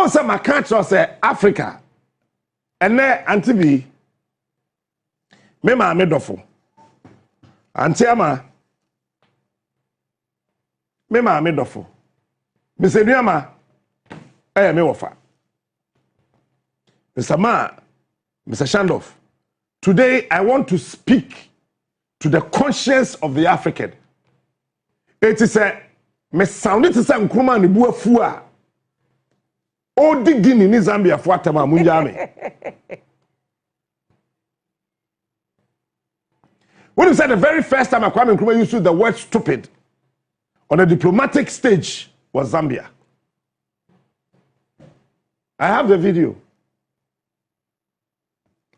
Also, my country say Africa. And there, Auntie B, me ma me dofo. Auntie ama, me ma me dofo. Me se nuama, me wofa. Mr. Ma, Mr. Shandoff, today I want to speak to the conscience of the African. It is a me sounded to say Nkrumah ni bua fua. O digini ni Zambia fuatama munjame. When you said the very first time Kwame Nkrumah used the word stupid on the diplomatic stage was Zambia. I have the video.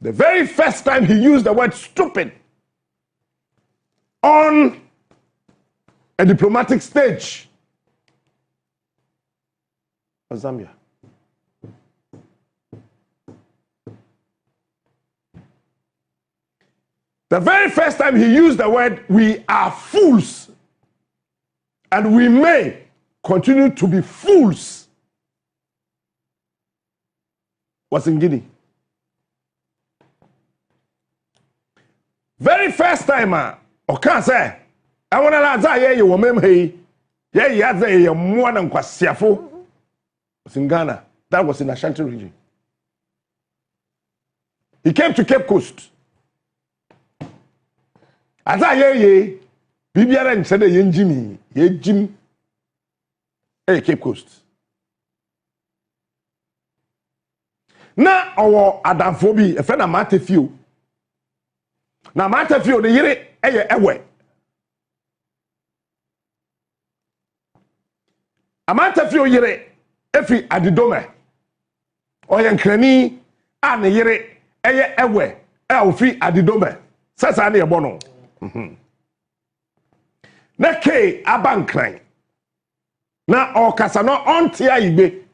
The very first time he used the word stupid on a diplomatic stage was Zambia. The very first time he used the word, we are fools, and we may continue to be fools, was in Guinea. Very first time, okay, say, I want to say, you woman, hey, yeah, more than Kwasiafo, was in Ghana. That was in Ashanti region. He came to Cape Coast. As I ye, Bibiara said, ye Jimmy, ye Jim, Cape Coast. Now, our Adamphobia, a friend of Matthew. Now, Matthew, the year, away. A Matthew, yere, efi adidome, or Yankani, and the yere, away, elfi adidome, says I near Bono. Na ke abankran na okasa no onte ayibe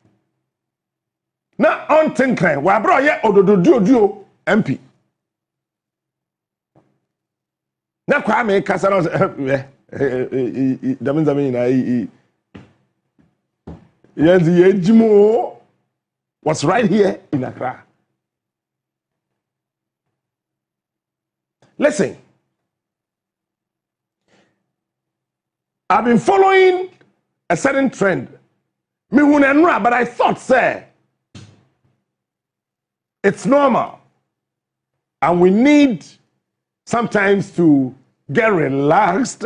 na ontenkran wa bro ye odododuoduo MP na kwa me kasa no damin zaman na yanzi yejimo was right here in Accra. Listen, I've been following a certain trend. But I thought, say, it's normal. And we need sometimes to get relaxed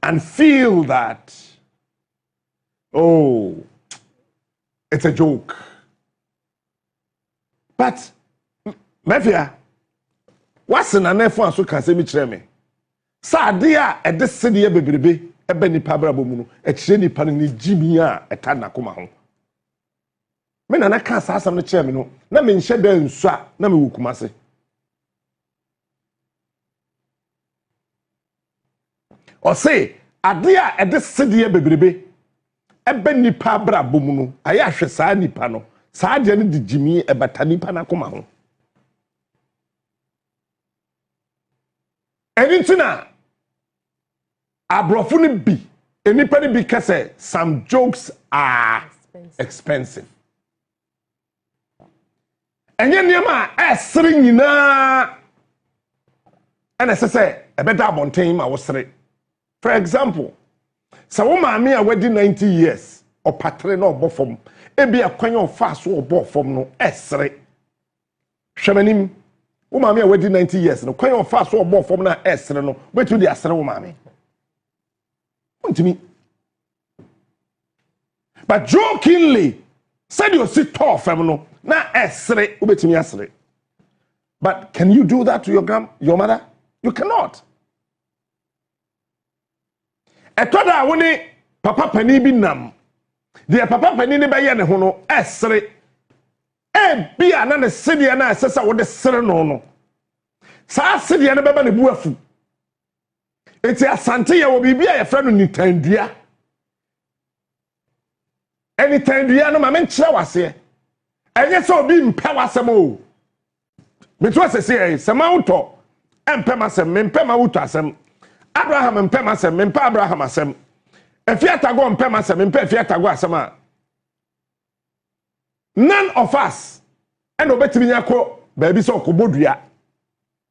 and feel that, oh, it's a joke. But, Mefia, what's an anefo so can say me cheme? Sadia at this city bebrebe ebe nipa brabo mu no e kire nipa ni jimi a eta na koma ho me na ka sa asam no kire me no na me nhye da nsu a na me wukuma se o say adia at this city bebrebe ebe nipa brabo mu no aya hwe sa nipa no sa de ne di jimi e bata nipa na koma ho enitina abrofo ni bi enipa ni bi kase some jokes are expensive. Enye niema esere nyina ena sese ebeda abonten ma wo sere. For example, so wo maami a wedi 90 years opatre na obofom ebi akwanya ofa so obofom no esere. Hwemanim wo maami a wedi 90 years no kwanya ofa so obofom na esere no betu di asere wo maami. To me. But jokingly, said you sit tall, feminine, na esre, ubetimi asre. But can you do that to your mother? You cannot. Etoda woni papa pani bi nam. De papa pani ne baye ne ho no esre. E bia na ne sedia na asesa wo de sere no no. Sa sedia ne beba ne buafu. Eti asante ye wo bibia ye fra no nitandua. Eni tandua no ma me nkyere wase. Enye se obi mpe wasem o. Me to asese se ma uto empe masem me mpe ma uto asem. Abraham mpe masem me mpe Abraham asem. Efi atago mpe masem me mpe efi atago asem a. none of us and obetimi nyako baby so kobodua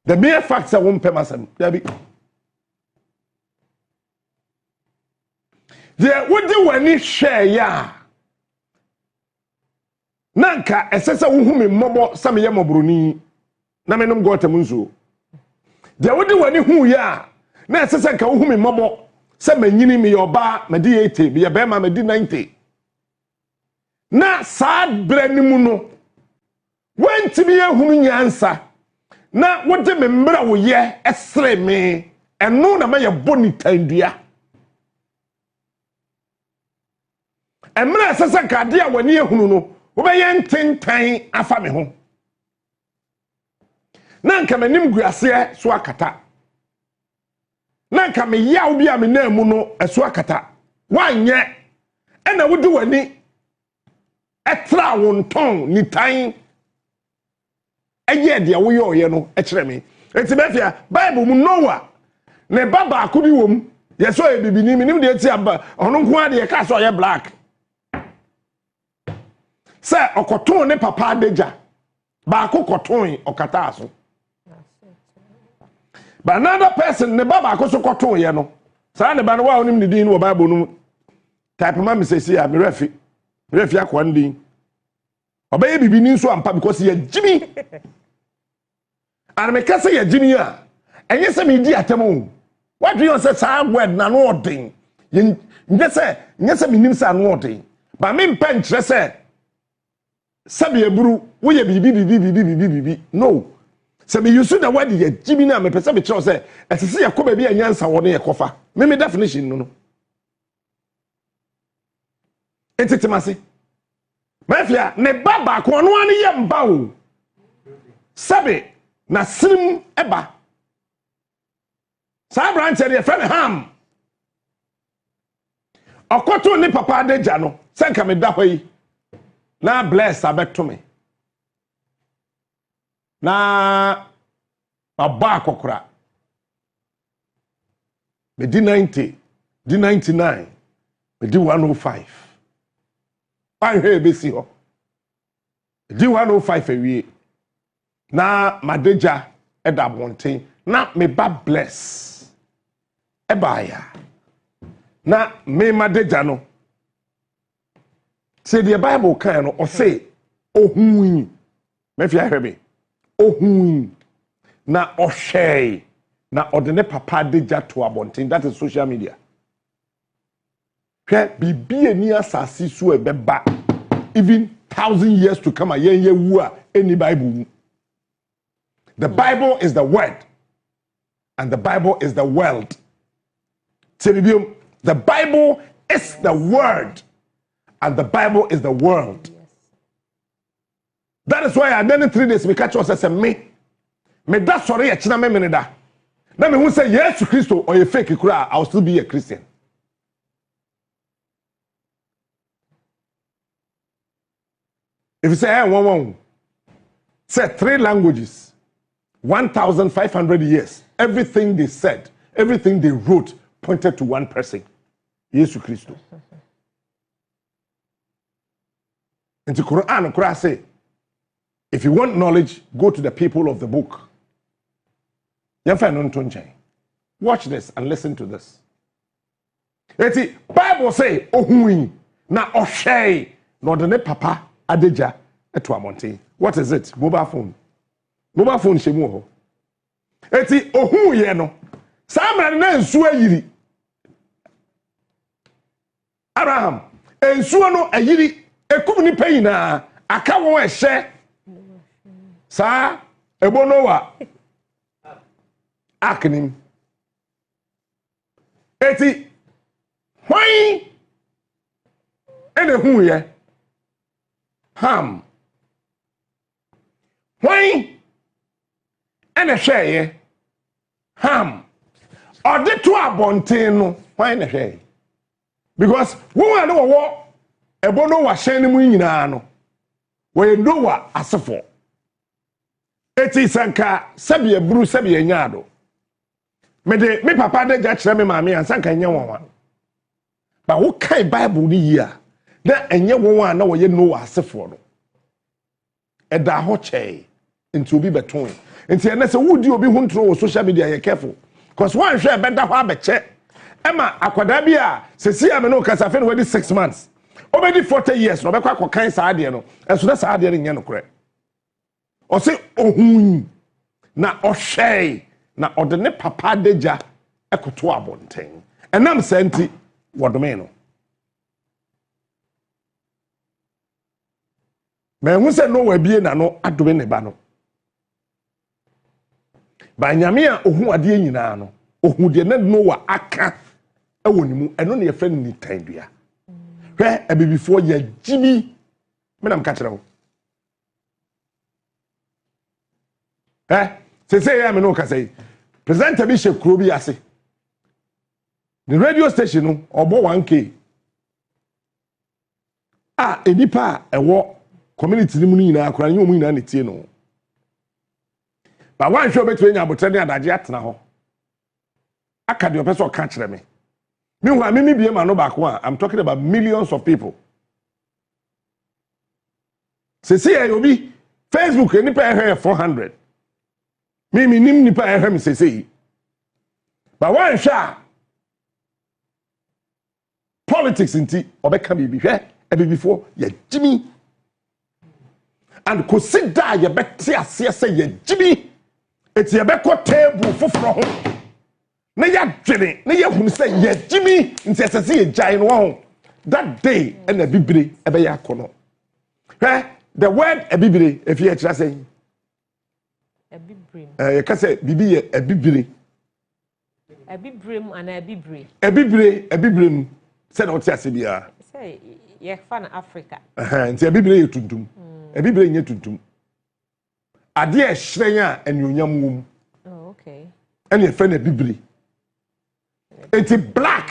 the mere fact that won pemasem dabi there would do any share ya nanka esese wo humi mmobo same ye mobroni na menom go tamunzo there would do any hu ya na esese nka wo humi mmobo se manyini me yoba me di 80 be be ma me di 90 na sad branimu no wentimi ye hunu nyansa na wode me mbra wo ye esre me eno na ma ye boni tandua emra esese ka de a wani ehunu no wo be ye ntentan afa me ho na nka manim guase so akata na nka me yaw bia me na mu no eso akata wanye ena wode wani etra won ton ni tan eye de wo ye no e kire me enti befia bible mu Noah ne baba akudi wom ye so e bibini minim de eti aba ono nko ade ye ka so ye black se okoton ne papa adeja ba akokoton okata aso but another person ne baba akoso koton ye no sa ne ba no wa onim ne din no bible no type ma me sesi a me refi akwandin obaye bibini nso ampa because ye jimi and me kase ye jimi a enye se me di atemu what do you say sa word na no odin nye se me nim sa no odin ba me mpa nkyere se sabe eburu wo ye bibi no se me use the word ye jimi na me pese be kire se esese ye ko ba bi anyansa wo ne ye kofa me definition no entitimase mafia ne baba ko no an ye mba o sabe na sim eba sa branch de friend ham okoto ni papa adeja no senka me da hoyi na bless abeto me na baba akokora me di 90 di 99 me di 105 ahwe besi ho di 105 awie na madeja eda bonten na me ba bless ebaya na me madeja no say the bible kan no o say ohun me fi ahwe be ohun na ohwei na odene papa deja to abonten that is social media bibi eni asasi so ebeba even 1,000 years to come ayen wu a any bible the bible is the word and the bible is the world the bible is the word and the bible is the world that is why I didn't 3 days me catch us as me da sorry e kina me da na me hu say Jesus Christo or a fake kura I will still be a Christian. If you say, hey, one, say 3 languages, 1,500 years, everything they said, everything they wrote pointed to one person, Jesus Christ. And the Quran say, if you want knowledge, go to the people of the book. Watch this and listen to this. The Bible say, oh, na oshay, no the papa. Adeja eto amonte. What is it? Mobile phone. Mobile phone shemu ho. Eti ohun ye no. Samra na nsuo ayiri. Abraham, ensuo no ayiri ekum ni payina aka won ehye. Sa ebo Noah. Aknim. Eti hwan ene hu ye Ham. Why? And a share. Ham. Or the 2 abontin. Why in a share? Because woman know what a bono was shining winano. Where you know what as a for. It is Sanka, Sabia Bruce Sabia Yado. Me papa de judge me mammy and Sanka Yawan. But what kind Bible the year? That and you won't know what you know as a for. ɛda ho kyɛe nti obi beton nti ene se wudi obi ho ntro wo social media ye careful cause one hwe beda ho abeche ema akwada bi a sesi am no kasa fe no wadi 6 months obedi 40 years no bekwa kokan saade no enso na saade no nye no kore o se ohun na ohwei na ode ne papa deja ekoto abonten enam santi wodome no me hu se no wabie na no adome ne ba no ba nyame a ohu ade nyina no ohu de na no wa aka ewonimu eno ne ye friend ni tandua hwe abibifo ya jibi menam ka kire ho se ya me no ka say presenter bi shekuro bi ase the radio station no obo 1k enipa ewo community ni mu nyina akora ni mu nyina ne tie no ba wan hwe obetu enya abotre ne adaje atena ho aka de opeso ka kire me meanwhile me bie ma no back one I'm talking about millions of people see obi Facebook enipa ehwe 400 me nim nipa ehwe me say ba wan hwe politics inti obeka bibi hwe ebibifo ya jimi and consider ye beti ase say ya jimi eti ye beko table foforo ho na ya dwene na ya hunu say ya jimi nti asase ye jai no ho that day and a bibire ebe ya kono the word ebibire if you try say ebibire ye ka say bibi ye ebibire ebibirem and ebibire say no tia se bia say ye fan Africa nti ebibire ye tuntum ebibire nye tuntum ade e hyiren a enuonyam wom okay ene fe na ebibire enti black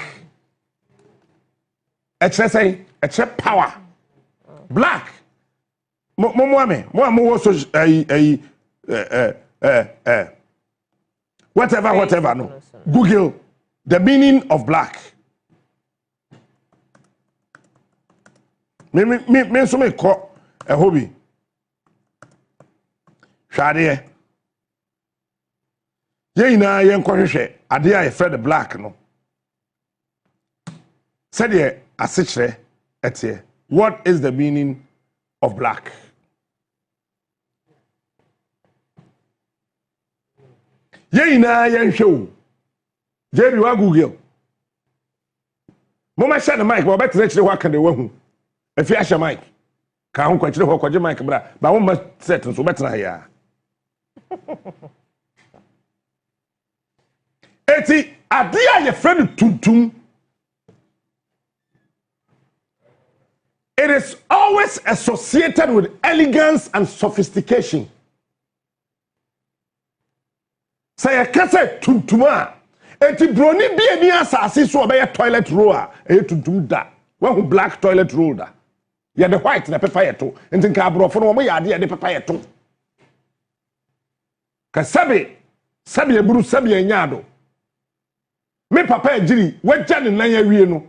e kire say e kire power black mo ame mo wo so whatever no Google the meaning of black me so me ko a hobby hwade ye ina ye nkohwehwe ade a ye fred black no said ye asechre etie what is the meaning of black ye ina ye nhwe je bi wa Google mo ma share the mic mo betre kire ho aka de wahu afi ahye mic ka ho kwakire ho kwaje mic bra ba wo ma set so betre ya eti ade a ye friend tuntum it is always associated with elegance and sophistication say ka say tuntuma eti broni bi eni asase so obey toilet roll a tuntum da when black toilet roll da ya the white na pepper yeto enti nka abrofo no mo ya ade ya de pepper yeto ka sabe eburu sabe anyado me papa agiri wagya ne nan awie no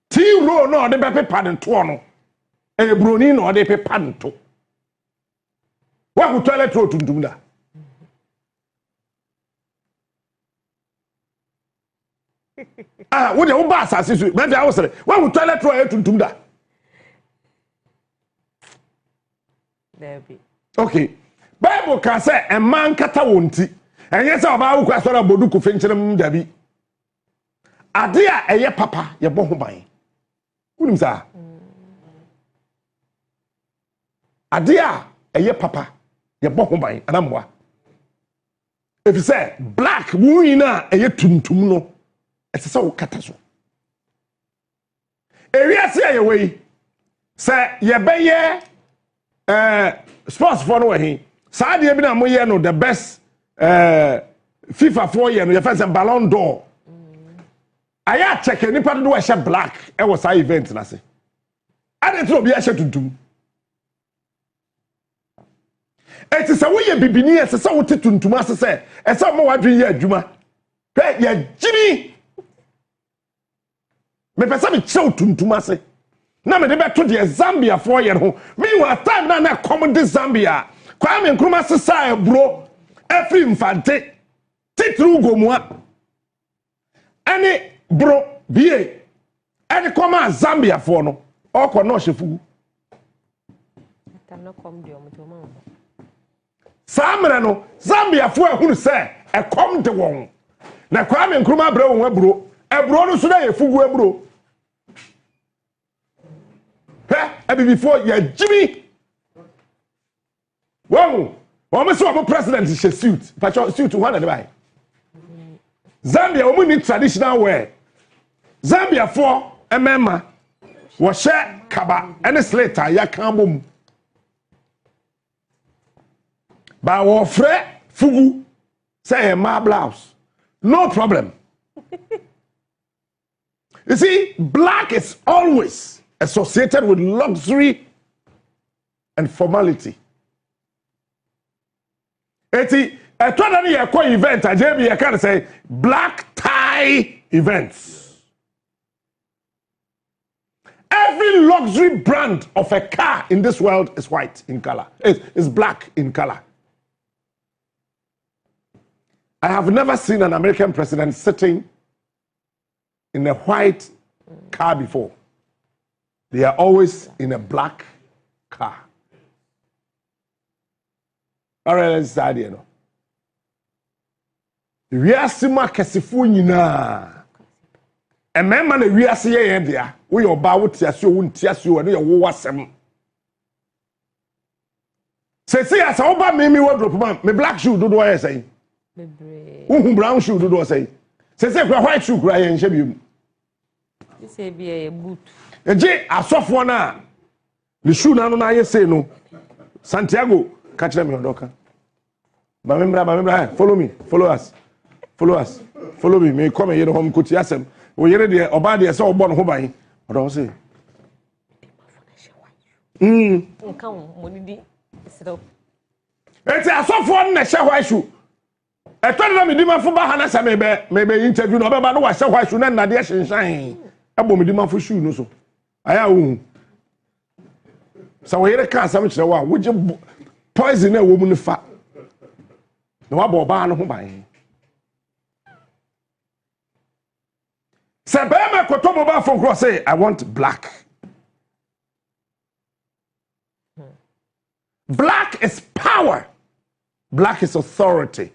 tea roll no de pepper de to no e broni no de pepper nto wa toilet roll tuntum da wo de wo ba asase so na dia wo sere wo toilet roll etuntum da Debbie okay bible ka say a man kata wonti enye say oba wo kwa sora bodu ku fenkyerem dabi ade a eye papa ye bo ho ban unim sa ade a eye papa ye bo ho ban anamwa if you say black wo na eye tuntum no ese se wo kata so ewiase ayewei se ye beye sports for no he saade bi na mo ye no the best FIFA 4 year no ye first Ballon d'Or aya check nipa do we she black e was that event na se ade to obi a she tuntum eti se wo ye bibini ese se wo te tuntum ase se ese mo wadwen ye adwuma hwe ye jimi me pesa me chew tuntum ase na me de beto de Zambia for ye ho meanwhile time na come de Zambia Kwame Nkrumah sesa ebro every infante titru gomua any bro bie any come Zambia for no oko no Fugu no come de omo Samre no Zambia for ehunu se e come de won na Kwame Nkrumah bra won ebro no so na ye Fugu ebro before ya Jimmy. Wow, almost so president is a suit. Patrol suit one at the buy. Zambia, we need traditional wear. Zambia for a member was share kaba and a slater ya kambum. But our friend Fugu say a ma blouse. No problem. You see, black is always associated with luxury and formality. Eti etwa na ye event ajebi ye can say black tie events. Every luxury brand of a car in this world is white in color. Is black in color. I have never seen an American president sitting in a white car before. They are always in a black car. All right, let's start here. We are sima kesifu nyina. A man man we are see here there. We your ba wuti aso wunti aso no your wo wasem. Say as oba me wardrobe man, me black shoe do what say. Bebre. Brown shoe do what say. Say white shoe kura ye nhye biom. Say be a boot. Eje asofo na the shoe na no na ye say no. Santiago catch them odoka. Bamembra, follow me, follow us. Follow me. Me come here home kuti asem. We yere de oba de say obo no ho ban. Odo say. Nkan money di siro. Eti asofo na hye white shoe. Eto na me di mafo ba ha na say me interview no ba no wa hye white shoe na na de hyenhyan. Abo me di mafo shoe no so. Aya wo. So we yere ka asam kire wa wo je poison na wo mu ne fa. No abo ba no ho ban. Sebema kotomo ba fon cross say I want black. Black is power. Black is authority.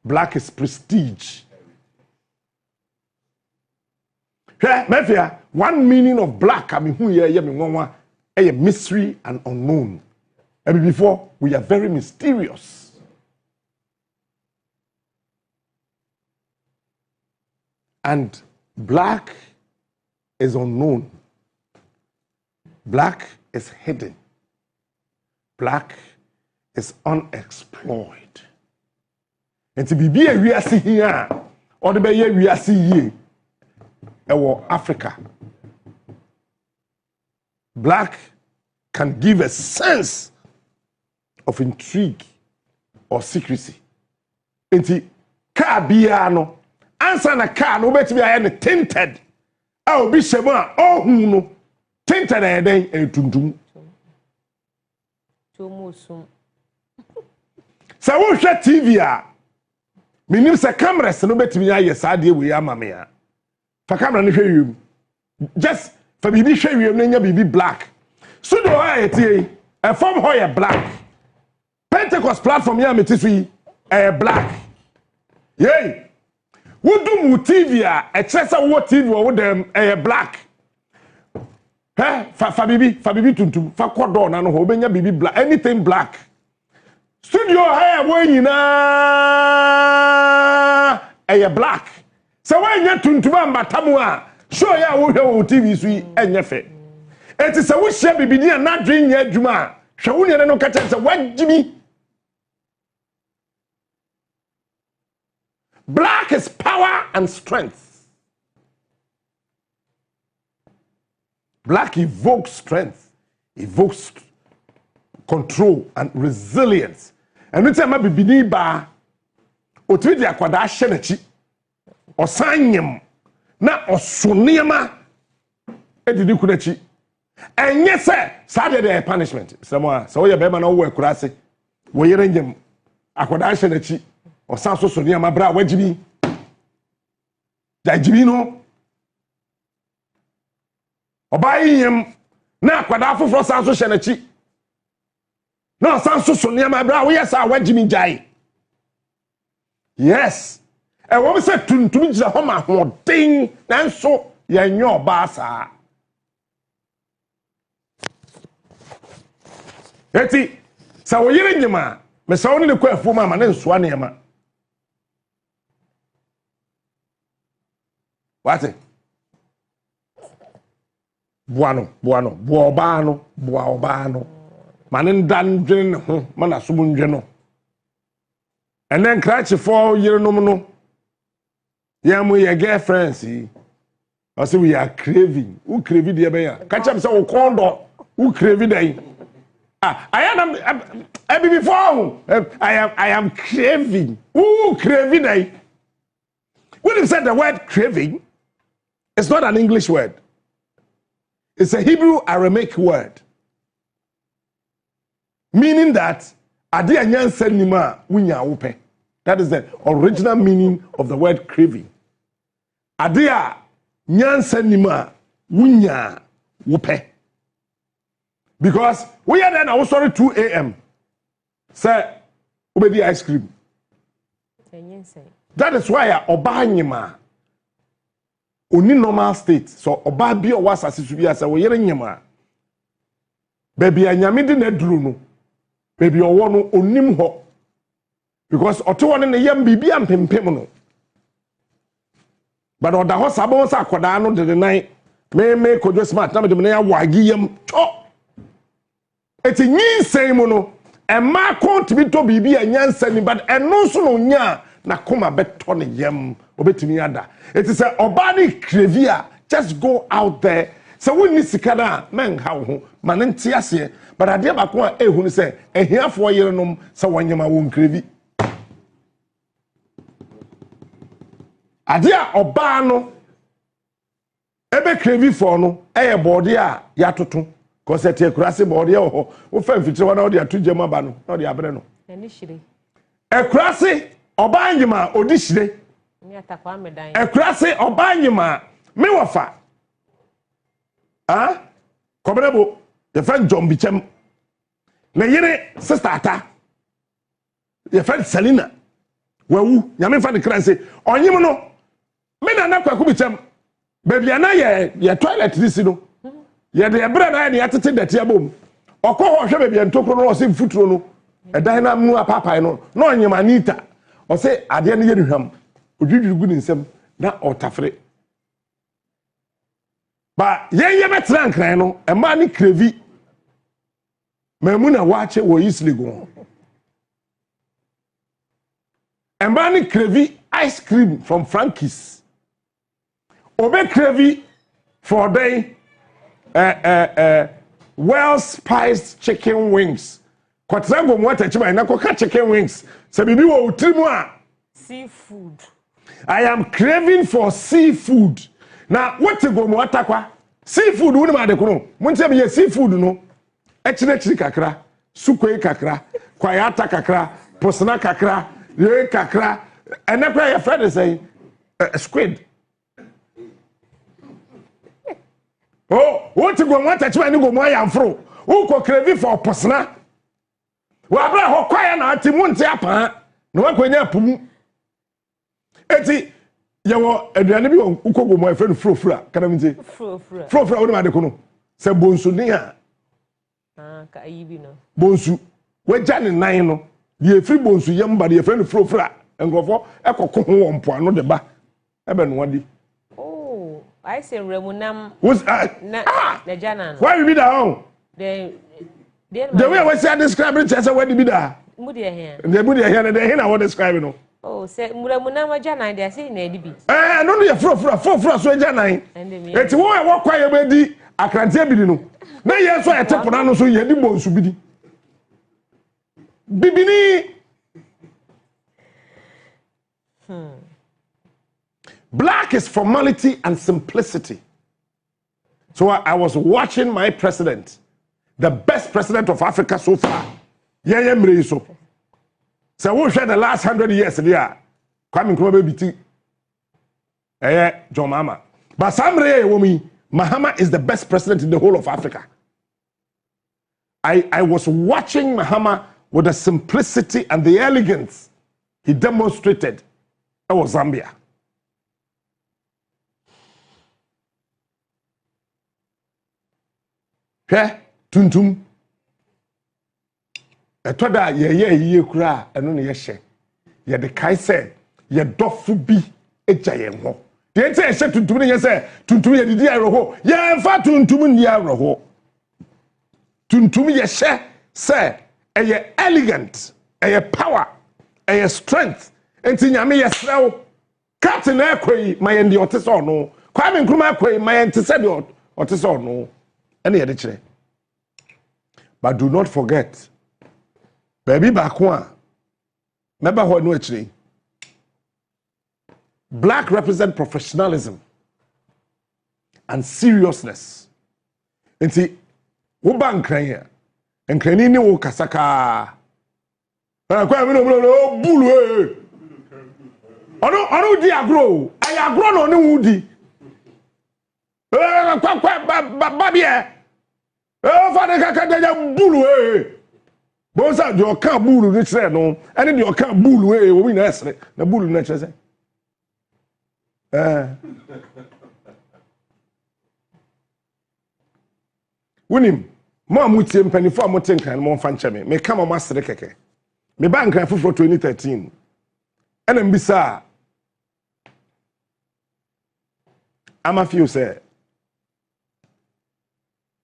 Black is prestige. Here, Mefia, one meaning of black, I mean, who ye me one a mystery and unknown. And before, we are very mysterious. And black is unknown. Black is hidden. Black is unexplored. And to be a we are seeing here, or the way we are seeing Africa. Black can give a sense of intrigue or secrecy. Enti car biano answer na car no bet be aye tinted. A obi shema oh no tinted e den e tuntum. Tomusum. Sa wo hwe TV a minim se cameras no bet be aye sa de we ama me a. Fa camera no hwe wiem. Just for bibi hwe wiem na nya bibi black. So do I tie a form hoye black. Pentecost platform ya metisui black. Yay. Wo do mu TV a chesa wo TV wo dem black. Fa bibi tuntum fa kodo na no ho benya bibi black anything black. Studio hair wo nyina black. So when you tuntum ambatamu a show ya wo hwe wo TV sui enye fe. Eti se wo hye bibini a na dwen nya adwuma hwe wo ne no ka chen se wagimi. Black is power and strength. Black evokes strength, evokes control and resilience. And we say ma bibini ba otwidi akwada hye na chi osanyem na osoniema edidi kunachi And yes, sir, Saturday punishment. Someone, so you better know where Kurasi. We hear him. Akwadashe na chi. Or Sanso Sonia, my bra, where Jimmy? Jajibino. Or buy him. Na Kwadafu for Sanso Shenachi. No, Sanso Sonia, my bra, yes, I where Jimmy Jai. Yes. And what we said to me, the home, thing, and so, you're in your basa. Eti, so we hearing him, me sa only the queer for mamma and Swanema. What it? Buabano. Manin dan drin, mana sumun geno. And then cratch 4 year no. Yeah, we are girlfriends, see. I say we are craving. Who craving the bear? Catch up some condor. Who craving day? I before. I am craving. Who craving day? When you said the word craving, it's not an English word. It's a Hebrew Aramaic word. Meaning that adia nyansa nima wunya upe. That is the original meaning of the word craving. Adia nyansa nima wunya upe. Because we are then I was sorry 2 a.m. Say ubedi ice cream. That is why oba nyima oni normal state. So oba bi o was asisi bi asa we yere nyima. Baby anyame de na duru no. Baby owo no onim ho. Because oto one ne yam bibia mpempem no. But oda ho sabon sa akoda no de nan me kojo smart na me de na ya wagi yam cho. Eti nyinsɛn mu no ɛma kɔntimi to biribi a nyansa ni but ɛno nso no nya na koma bɛtɔ ne yam obetumi ada eti sɛ ɔba ne krevi a just go out there sɛ wonni sika na men ha wo ho ma ne nte ase but adeɛ bako a ehunu sɛ ehiafoɔ yerenom sɛ wɔnyema wo krevi adeɛ a ɔba no ebe krevi for no ɛyɛ bɔde a yatoto cause te kurase body ho wo fa mfitire wana odi atu jema ba no odi abre no eni hire ekurase obanyima odi hire ni atakwa medan ekurase obanyima me wofa kobrebo ye fa jombichem na yire sister ata ye fa Selina wawu nyame fa de kranse onyim no me na nakwa bichem baby ana ye toilet this no ye de ebra na ye atete dete abom okọ ho hwe bebia ntokro no ose mfuturo no edan na mu apapai no na onyema anita ose ade no ye nhwam odwidwugu ni nsem na otafre ba ye betra nkran no ema ni krevi mamuna waache wo isli go ema ni krevi ice cream from Frankie's obe krevi for day well spiced chicken wings. Kwatrango mwata chima na koka chicken wings. Sabibi wo utrimu a seafood. I am craving for seafood. Na what go mwata kwa seafood woni ma de kono. Munte me seafood no. Echire kakra, sukwe kakra, kwayata kakra, posna kakra, ye kakra. Enakwa your friend is saying squid. Oh, what to go want to try to go my amfro. Who could crave for posna? Well, I ho kwaya na atimunti apa. No one kwenya pum. Eti yawo aduane bi ukogo my friend frofra. Kana mti? Frofra woni ma de kono. Se bonsu ni a. Ka ayibi no. Bonsu. We jani nan no. Ye free bonsu yam ba de friend frofra. Engofo ekoko ho wo mpo ano de ba. Ebe no wadi. I say remunam was the jana. Why you be down? The way I was describing it as a wedding be there. Mudia here. The Mudia here and the hen I was describing. Oh, say Muramuna jana, they are saying Edibi. No, you're for so jana. It's why I walk quiet ready. I can't tell you. No, yes, I take on so you did bones to be. Bibini. Black is formality and simplicity. So I was watching my president, the best president of Africa so far. Yeah, so. So we share the last 100 years there. Kwame Nkrumah baby tea. John Mahama. But Samre woman, Mahama is the best president in the whole of Africa. I was watching Mahama with the simplicity and the elegance he demonstrated. That was Zambia. Tuntum. Etoda ye kura eno ne ye hye. Ye de kai se ye dofo bi eja ye ho. De ente hye tuntum ne ye se tuntum ye didi aroho. Ye mfa tuntum ni aroho. Tuntum ye hye se eye elegant, eye power, eye strength. Enti nyame ye srew. Captain Ekwe my ndi oteso no. Kwame Nkrumah Ekwe my ntese de oteso no. Ene ye de kire. But do not forget, baby bakwa, remember what no actually. Black represent professionalism and seriousness. And see, wo bank here, and krani ni wo kasaka. Kwa mi no bulu ono di agro, ay agro no ni wudi. Babie. Father kaka bulu Bonsa de oka bulu ni chere no, ene de oka bulu wo wi na esre, na bulu na chere se. Wonim, mo amutie mpanifo amote nkan mo mfa nche me kama mo asere keke. Me ba nkan foforo 2013. Ene mbisa ama feel say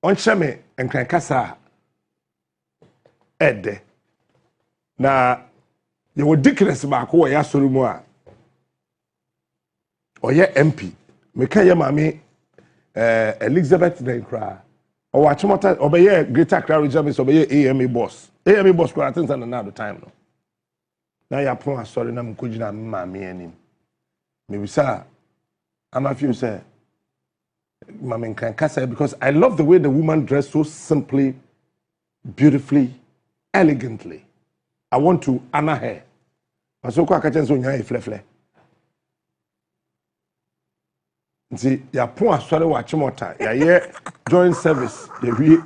on cheme nkan kasa ede na ye wo dikres ba ko ya sori mu a oye MP me kan ye mame Elizabeth Denkra o wa chimota obeye Greater Accra Region so obeye AMA boss kwa things and now the time no na ya pon asori na mkojina mame anim me bisa ama feel say mame nkan kasa because I love the way the woman dressed so simply, beautifully, elegantly. I want to honor her. So kwa kachen so nya iflefle. Nti ya pon asore wa chimota ya ye join service ye wie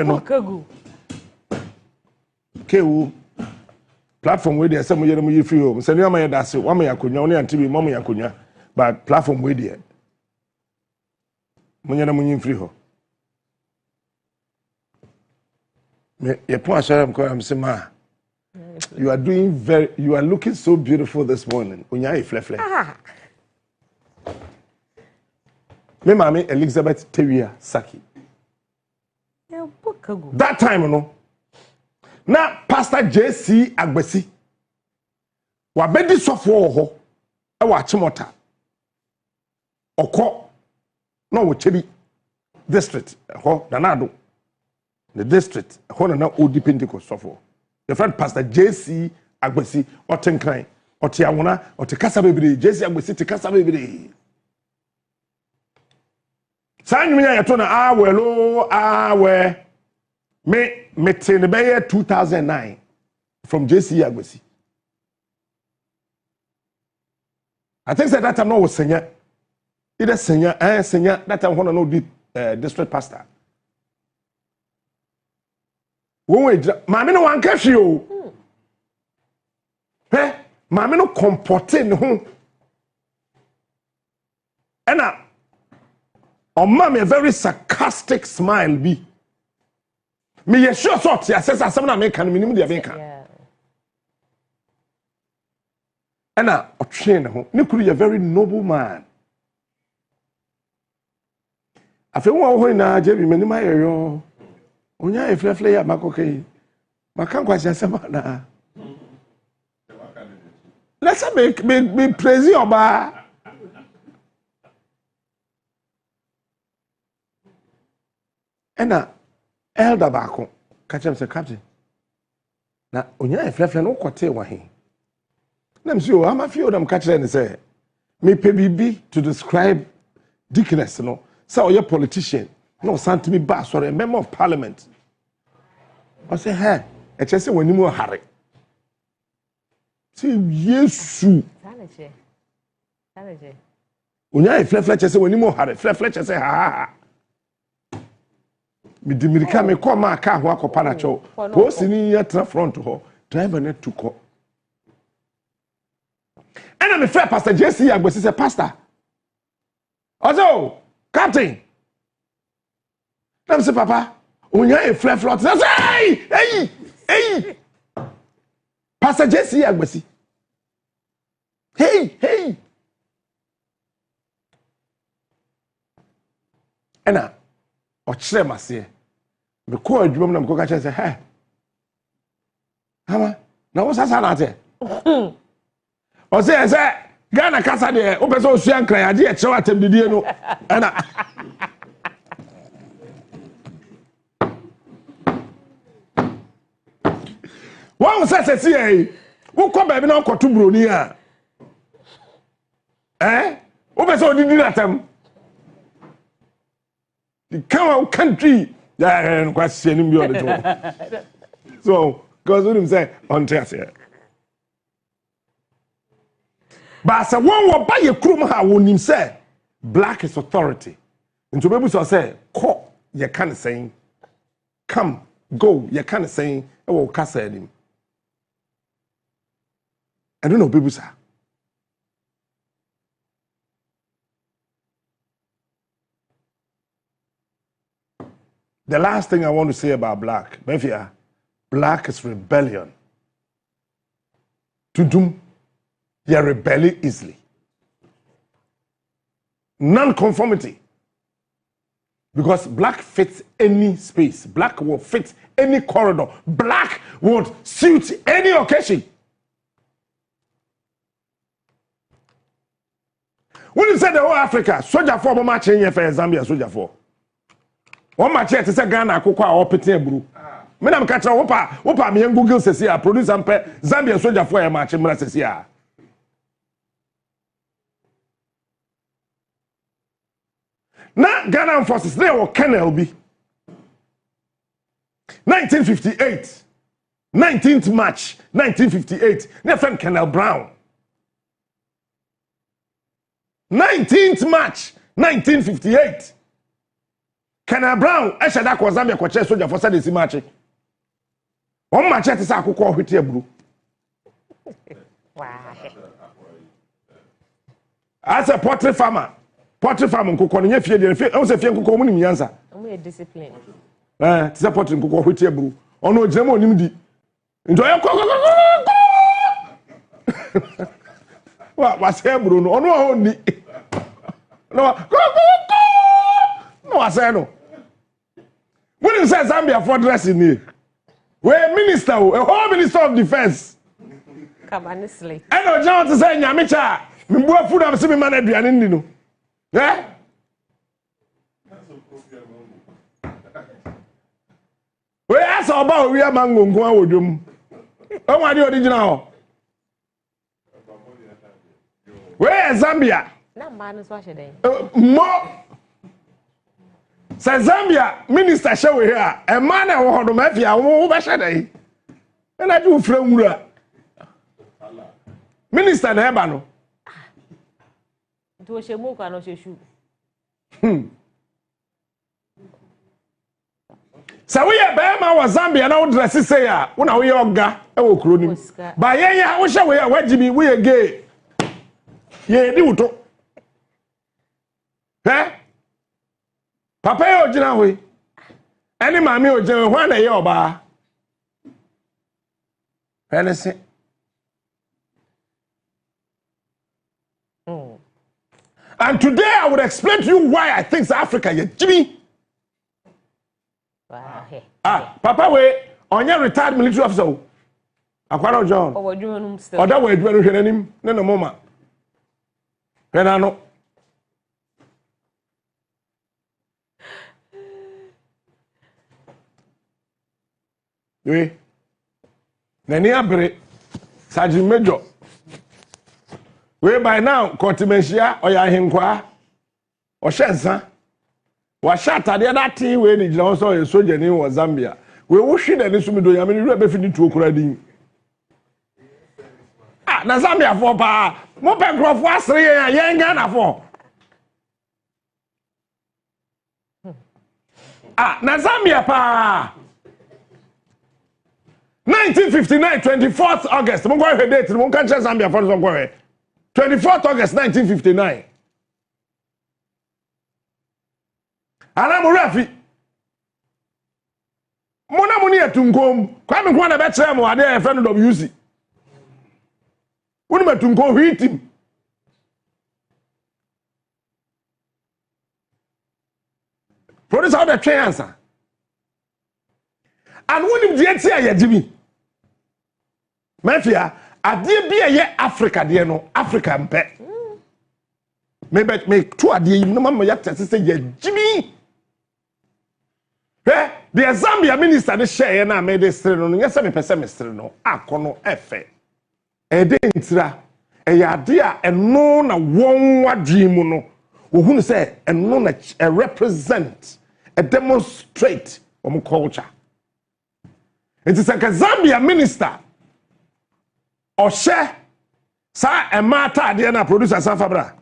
no Fugu. Kewu platform we dey say mo yere mo yi free home. Se ni ama ye dase, wa ma yakonwa, oni antibi mo yakonwa. But platform we dey. Mo yere mo yi free home. You are looking so beautiful this morning. Me mami Elizabeth Tewia Saki. That time no. Na Pastor JC Agbesi. Wa bedi sofo ho e wa chimota. Oko no wo chebi district ho nanado. The district, na Odi Pentecost suffer. The friend Pastor JC Agbesi, Otenkran, Otiawona, Otekasa Bebri, JC Agbesi, Tekasa Bebri. San me ya to na we me ten be 2009 from JC Agbesi. I think that time no was senior. Either senior that time when no district pastor. Mami no wanka hwe o. Mami no comporte ne ho. Ena o mami a very sarcastic smile bi. Me ye sure sort ya say asem na me kan me nim de be kan. Ena o twe ne ho. Ne kuru ye very noble man. Afi wo ho na je bi me nim ayeyo. Onya eflefle ya makoke makankwa sema na let's me praise oba ena elder bako kachem se captain na onya eflefle no kote wa he na msi o ama fio dam kachere ne se me PBB to describe Dickness, no. So you're a politician, no, sent me back, or a member of parliament. I say, hey, I just say when you more hurry. See, yes, when you Fletcher say when you more hurry, Fletcher say, ha. Me dimirika me call my car, walk up panacho, post in your front to her, driver net to call. And I'm a fair pastor, Jesse, I was a pastor. Also, Captain. Let say, Papa, when you're a flat float, hey, Pastor Jesse, I was hey. And I, or Chem, I say, the core drum of Coca say, hey, Hama, now what's that? Or say, Ghana Casa de Opeso Siancra, I did show at him, did you know? And one was say, who come baby now to Brunia? Opeso did at him. The country, yeah, questioning me on the door. So, because we say, on Tessie. But as a one will buy a crum, how would him say, black is authority. And to be able to say, call, you can't say, come, go, you can't say, I will cast him. I don't know, people say. The last thing I want to say about black, black is rebellion. To do. You rebel easily. Non-conformity. Because black fits any space. Black will fit any corridor. Black would suit any occasion. When you say the whole Africa, soldier for one match in for Zambia, soldier for. One match to say Ghana, Cocoa, or Petit Brew. Madam Catcher, Opa, me and Google says here, produce and pay Zambia soldier for a match in Marasia. Now, Ghana forces, they were Colonel B. 1958. 19th March, 1958. They found Colonel Brown. 19th March, 1958. Colonel Brown, I said that was Zambia Coach soldier for Sunday match. One match at the Sakuko with your blue. Wow. As a poultry farmer. Poultry farm ko kono nyefie de fie o se fie ko mu nim yansa o me discipline ti se poultry ko hwetie bru ono ojema onim di nto ye wa se bru no ono ho ni no no ase no when you say Zambia for dressing ni we minister a whole minister of defense come honestly and o jam to say nyamecha me bu afu na se me man aduane ni no. Yeah? We ask about we are mango nko awodum. O wa the original. Where Zambia? Na man so hye den. Mo Say Zambia minister show here. A man e wo hodo mafia wo be hye den. E na ju fra nwura. Minister na eba no. To shemu kwa no sheshu. So we are Bama wa Zambia na wo dress say ya, wo na wo ye oga e wo kuro nim. Ba yen ya wo hye we ya wagimi we ye gay. Ye di wuto. Papa ye ogina we. Ani mama ye ogina we na ye oba. Henesi. And today I would explain to you why I think South Africa is Jimmy. Wow. Papa we on your retired military officer. Akwara John. Oh, do you still? Oda we do no hwene nim na no mama. Hwena no. We. Nani abre. Sergeant Major. we by now Kotimeshia or Yahinkwa or Shensa. Was shot at the other tea when it also a soldier name was Zambia. We wish it and this will be doing. I mean, you're definitely too crowding. Ah, na Zambia for pa. Mo pen crop was 3 years young Ghana for. Ah, na Zambia pa. 1959, 24th August. Mo go ahead date. Mo can check Zambia for some go 24th August 1959. Alamu Rafi. Mona muni etunkom. Kwa mi kwa na betre mo ade e friend WC. Woni metunkom hitim. Produce how the train answer. And woni die ti aye jibi. Mafia ade bia ye Africa de no Africa mpe. Me to ade no mama ya tese se ye jibi. The Zambia minister de share na me de stre no nyese me pese me stre no akono efe e de ntira e ya de a eno na won wadwim no wo hunu se eno na represent a demonstrate culture. It is like a Zambia minister or share sa e mata de na producer San Fabra.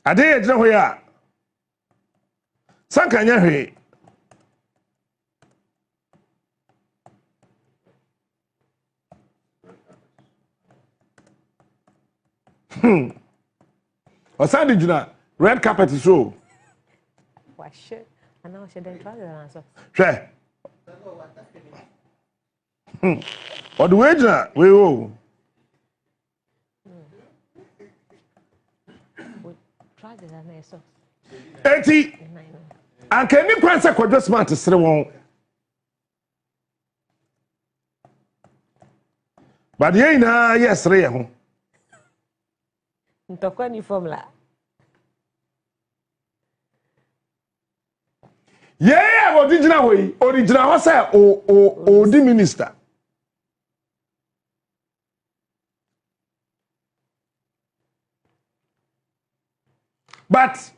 Ade ye jina hoya sanka nya hwe Osandi jina red carpet so washe ana o shede ntwa na so hwe Odu we jina we o Eti anke ni kwanse kwadwo smart sere won but ye na yes re ho ntokwa ni formula yeah original ho say o di minister but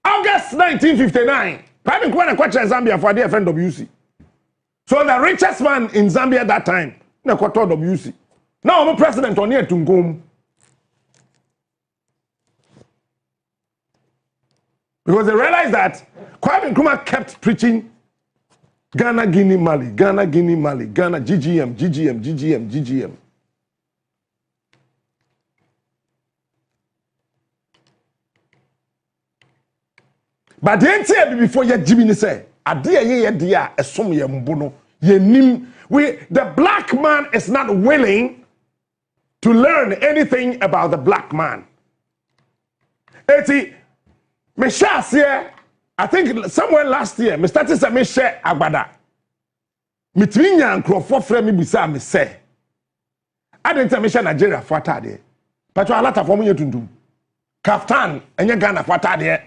August 1959, Prime Minister Kwacha Zambia for their friend WC. So the richest man in Zambia at that time, na Kwacha WC. Now I'm president on here Tungum. Because they realized that Kwame Nkrumah kept preaching Ghana, Guinea, Mali, Ghana, Guinea, Mali, Ghana, GGM. But the entire before you Jimmy say, the black man is not willing to learn anything about the black man. I think somewhere last year, me started to share agbada. Me twinya nkrofo frɛ me bisa me say. I didn't tell me share Nigeria for tade. But a lot of women tuntum. Kaftan enye Ghana for tade.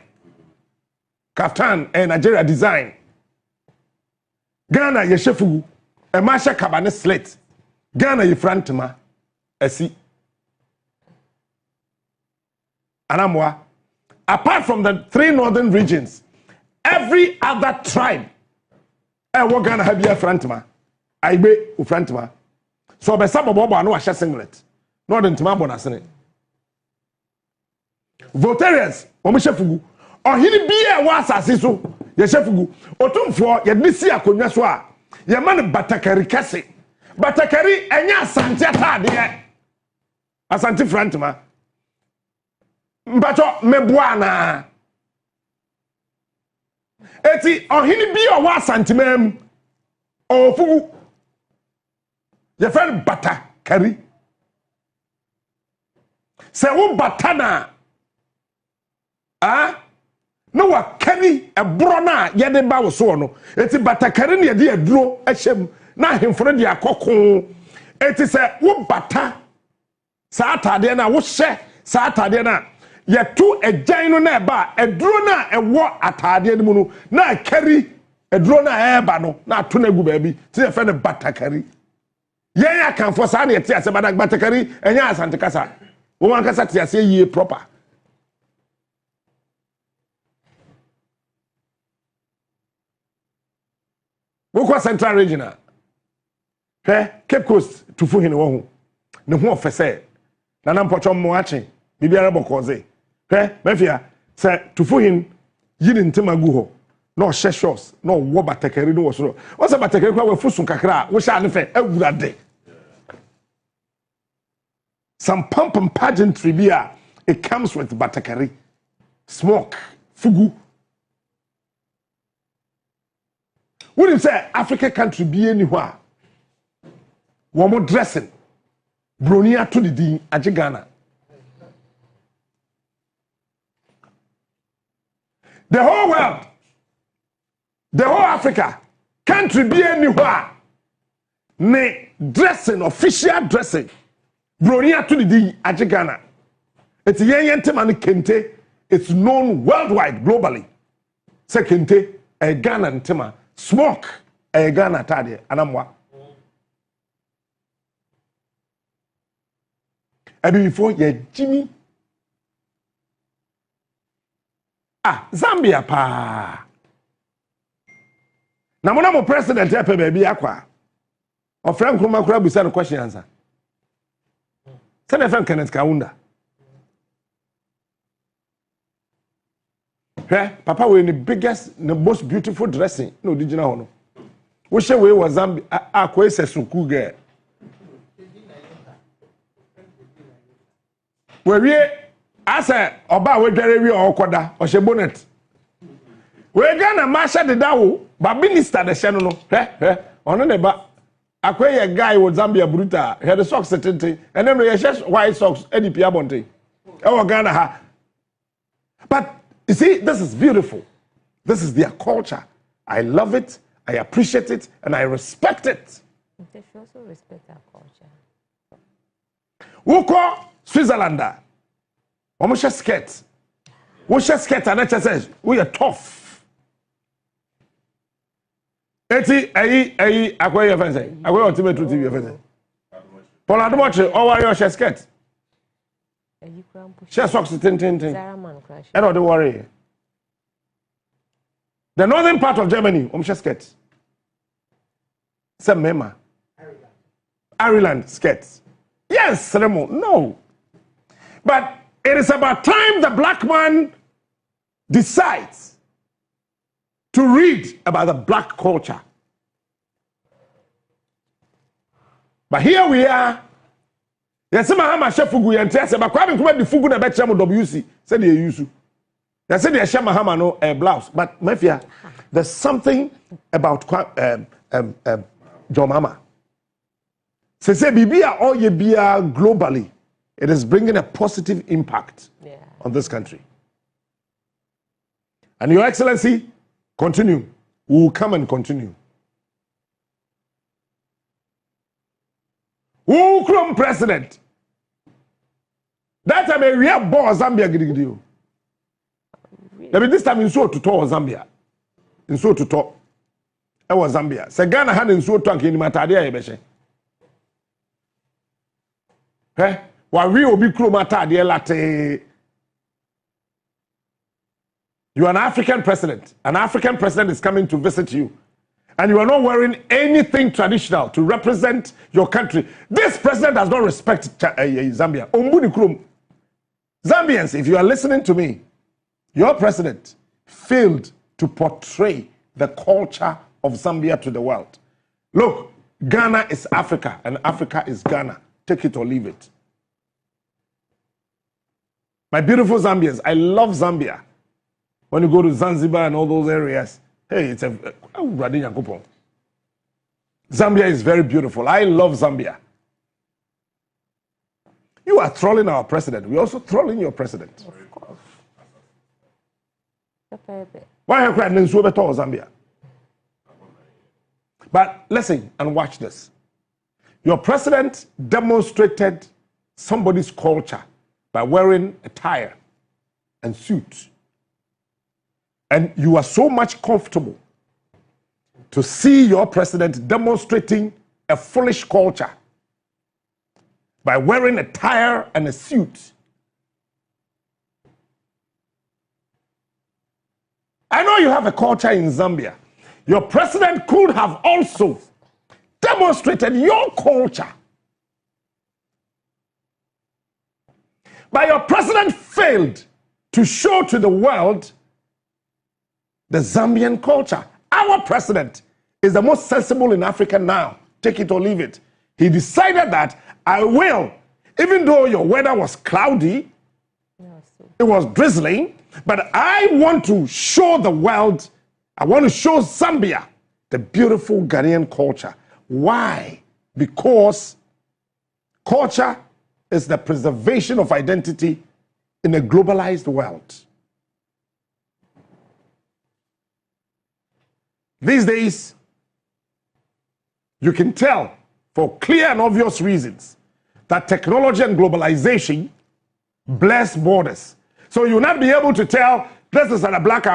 Kaftan and Nigeria design. Ghana ye Fugu, a masha kabane slate. Ghana ye frantuma, esi. Anamwa. Apart from the 3 northern regions, every other tribe, what Ghana have ye frantuma. Aibe u frantuma. So be sabo bobo no asha singlet. Northern tuma bonasene. Votarians, omisha Fugu. Ohini biye wa asase so ye Fugu otumfo ye disi akonwa so a ye ma ne batakari kase batakari enya asante atade asante frantuma mbacho meboa na eti ohini biye wa asante mam Fugu ye friend batakari se wo batana no wa kani ebro na ye de ba wo so no eti batakari ne ye de aduro ahyem na ahemforo de akoko eti se wo bata sa atade na wo hye sa atade na ye tu agyan no na eba aduro na ewo atade ne mu no na kari aduro na eba no na to na gu ba bi ti ye fe ne batakari Yeah, can for Sani at Tiasa Batakari, and Yas Antakasa. Woman Cassatia say ye proper. Woko Central Regional. Cape Coast to Fuhin Wohu. No more for say. Nanam Pochom Moachi, Bibiara Bokoze. Mefia, say to Fuhin, Yidin Timaguho. No sheshos, no woba tekeri no so. What's about tekeri kwa we fusun kakra, we sha nefe ewura de. Some pomp and pageantry beer, it comes with batakari, smoke, fugu. What you say Africa country be anywhere? One more dressing. Bronia to the din Ghana. The whole world, the whole Africa country be anywhere. Ne dressing, official dressing. Bronia to the din Ghana. It's yen temani kente. It's known worldwide, globally. Se kente a Ghana tema. Smoke a Ghana tadi anamwa. Ebi before ye Jimmy. Zambia pa. Na mona mo president epe baby akwa. O Frank Nkrumah kura busa no question answer. Say na Frank Kenneth Kaunda. Papa we the biggest, the most beautiful dressing. No, did you know? We share we was Zambia. Akwe se suku girl. We I say oba we dere we okoda o she bonnet. We Ghana masha de dawo, but minister the shano no. Ono ne ba akwe ye guy with Zambia bruta. He had the socks tete and then we share white socks NDP abonte. E Ghana ha. But you see, this is beautiful. This is their culture. I love it, I appreciate it, and I respect it. They should also respect our culture. Woko Switzerland. We share skirt. We share skirt and that says we are tough. Eti ayi akwe your friend say. Akwe ultimate TV your friend say. Paul Adumoche over your share skirt. Share socks tin. I don't worry. The northern part of Germany, share skirts. Some mema. Ireland skirts. Yes, Remo. No. But it is about time the black man decides to read about the black culture. But here we are. Yes, Mahama share Fugu and tell but Kwame Nkrumah the Fugu na be chamo WC said they use. They said they share Mahama no blouse, but Mafia, there's something about John Mama. Say Bibia or Yebia globally, it is bringing a positive impact on this country. And Your Excellency, continue. We will come and continue. Who Chrome president? That time we have bought Zambia gidigidi. This time in so to talk Zambia. In so to talk. It was Zambia. Se Ghana had in so talk in Matadia Ebeshe. While we will be Chrome Matadia latte. You are an African president. An African president is coming to visit you. And you are not wearing anything traditional to represent your country. This president does not respect Zambia. Ombuni Krum. Zambians, if you are listening to me, your president failed to portray the culture of Zambia to the world. Look, Ghana is Africa and Africa is Ghana. Take it or leave it. My beautiful Zambians, I love Zambia. When you go to Zanzibar and all those areas, hey, it's a Zambia is very beautiful. I love Zambia. You are trolling our president. We're also trolling your president. Of course. Why are you crying in Zambia? But listen and watch this. Your president demonstrated somebody's culture by wearing a tie and suit. And you are so much comfortable to see your president demonstrating a foolish culture by wearing a tie and a suit. I know you have a culture in Zambia. Your president could have also demonstrated your culture. But your president failed to show to the world the Zambian culture. Our president is the most sensible in Africa now. Take it or leave it. He decided that I will, even though your weather was cloudy, it was drizzling, but I want to show the world, I want to show Zambia the beautiful Ghanaian culture. Why? Because culture is the preservation of identity in a globalized world. These days, you can tell for clear and obvious reasons that technology and globalization bless borders. So you'll not be able to tell this is a black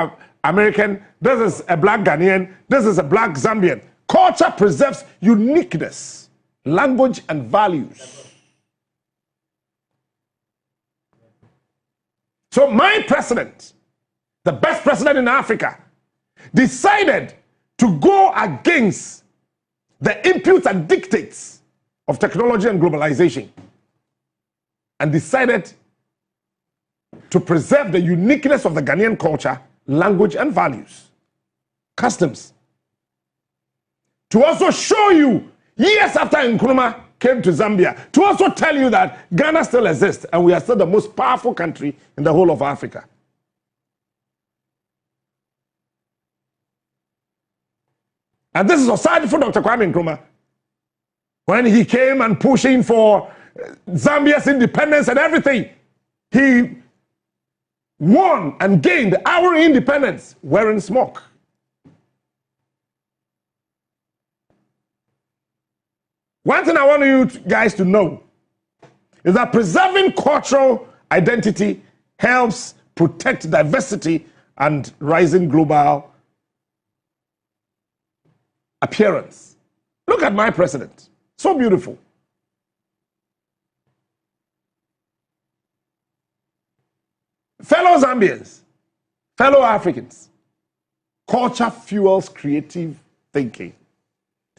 American, this is a black Ghanaian, this is a black Zambian. Culture preserves uniqueness, language, and values. So my president, the best president in Africa, decided to go against the inputs and dictates of technology and globalization, and decided to preserve the uniqueness of the Ghanaian culture, language, and values, customs. To also show you, years after Nkrumah came to Zambia, to also tell you that Ghana still exists and we are still the most powerful country in the whole of Africa. And this is aside for Dr. Kwame Nkrumah, when he came and pushing for Zambia's independence and everything. He won and gained our independence wearing smock. One thing I want you guys to know is that preserving cultural identity helps protect diversity and rising global appearance. Look at my president. So beautiful. Fellow Zambians, fellow Africans, culture fuels creative thinking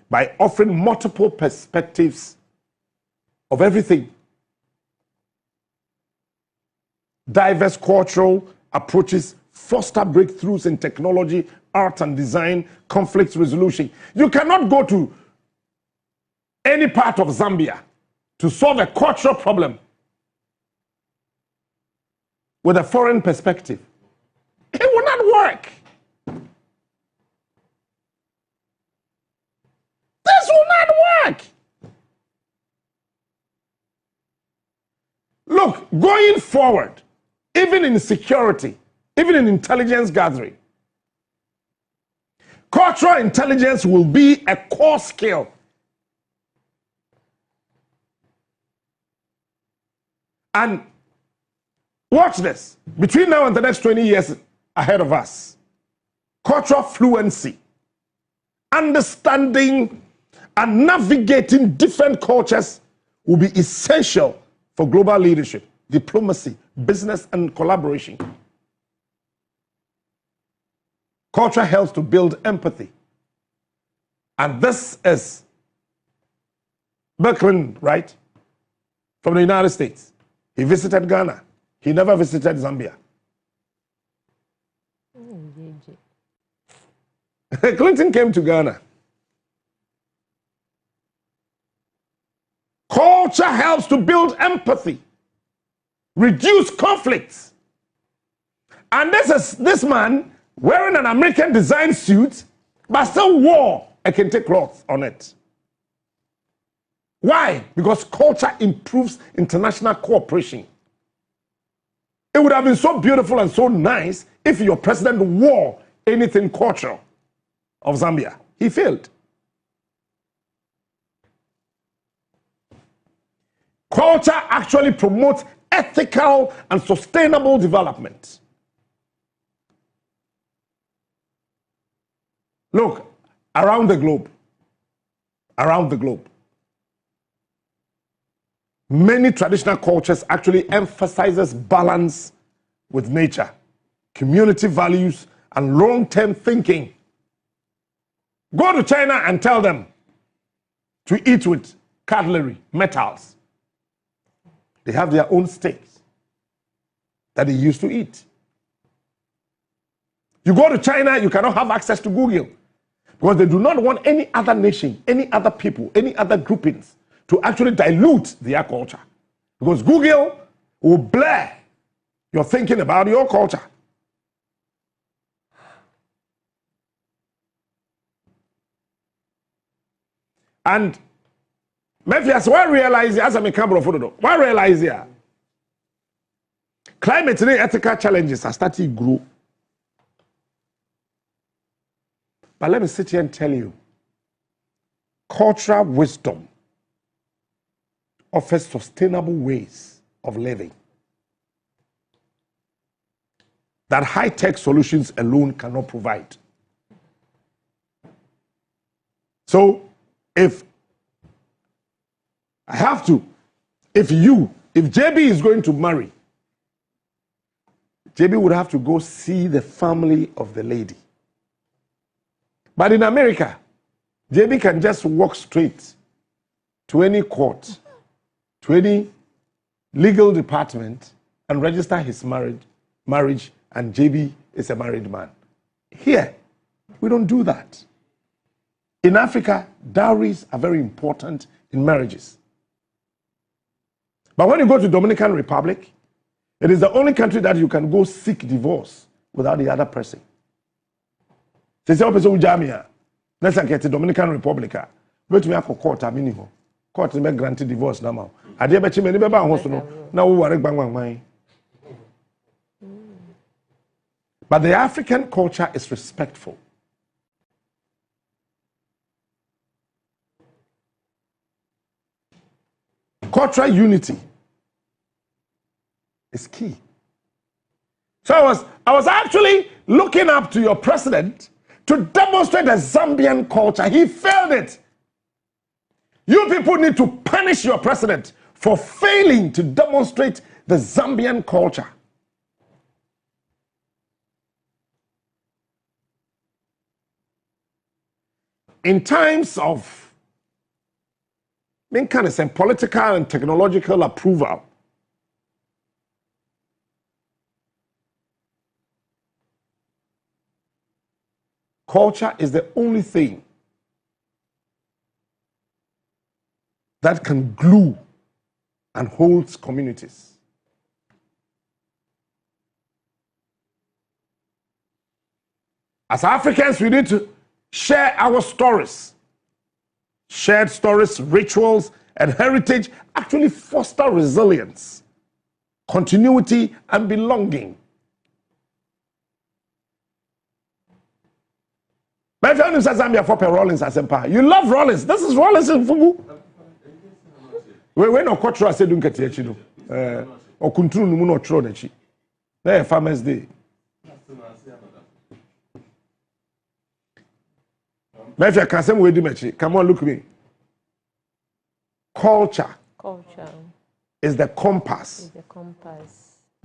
by offering multiple perspectives of everything. Diverse cultural approaches foster breakthroughs in technology, art and design, conflict resolution. You cannot go to any part of Zambia to solve a cultural problem with a foreign perspective. It will not work. This will not work. Look, going forward, even in security, even in intelligence gathering, cultural intelligence will be a core skill. And watch this. Between now and the next 20 years ahead of us, cultural fluency, understanding and navigating different cultures will be essential for global leadership, diplomacy, business, and collaboration. Culture helps to build empathy. And this is Bill Clinton, right? From the United States. He visited Ghana. He never visited Zambia. Clinton came to Ghana. Culture helps to build empathy, reduce conflicts. And this man wearing an American design suit, but still wore a kente cloth on it. Why? Because culture improves international cooperation. It would have been so beautiful and so nice if your president wore anything cultural of Zambia. He failed. Culture actually promotes ethical and sustainable development. Look, around the globe, many traditional cultures actually emphasizes balance with nature, community values, and long-term thinking. Go to China and tell them to eat with cutlery, metals. They have their own steaks that they used to eat. You go to China, you cannot have access to Google because they do not want any other nation, any other people, any other groupings to actually dilute their culture. Because Google will blur your thinking about your culture. And Memphis, why realize as I'm a camera photo? Why realize here? Climate and ethical challenges are starting to grow. But let me sit here and tell you, cultural wisdom offers sustainable ways of living that high-tech solutions alone cannot provide. So, if I have to, if JB is going to marry, JB would have to go see the family of the lady. But in America, JB can just walk straight to any court, to any legal department, and register his marriage, and JB is a married man. Here, we don't do that. In Africa, dowries are very important in marriages. But when you go to Dominican Republic, it is the only country that you can go seek divorce without the other person. They say, "Oh, Jamia, let's get the Dominican Republic. But we have a court, court may grant divorce now. I did bet you many now we are bang. But the African culture is respectful. Cultural unity is key. So I was actually looking up to your president to demonstrate the Zambian culture. He failed it. You people need to punish your president for failing to demonstrate the Zambian culture. In times of kind of political and technological approval, culture is the only thing that can glue and hold communities. As Africans, we need to share our stories. Shared stories, rituals, and heritage actually foster resilience, continuity, and belonging. My friend says Zambia for Rollins as empire. You love Rollins. This is Rollins in Fugu. We no culture say don't get here. Or control no no tro nechi. There Farmers Day. If you can say we do mechi, come on, look at me. Culture is the compass.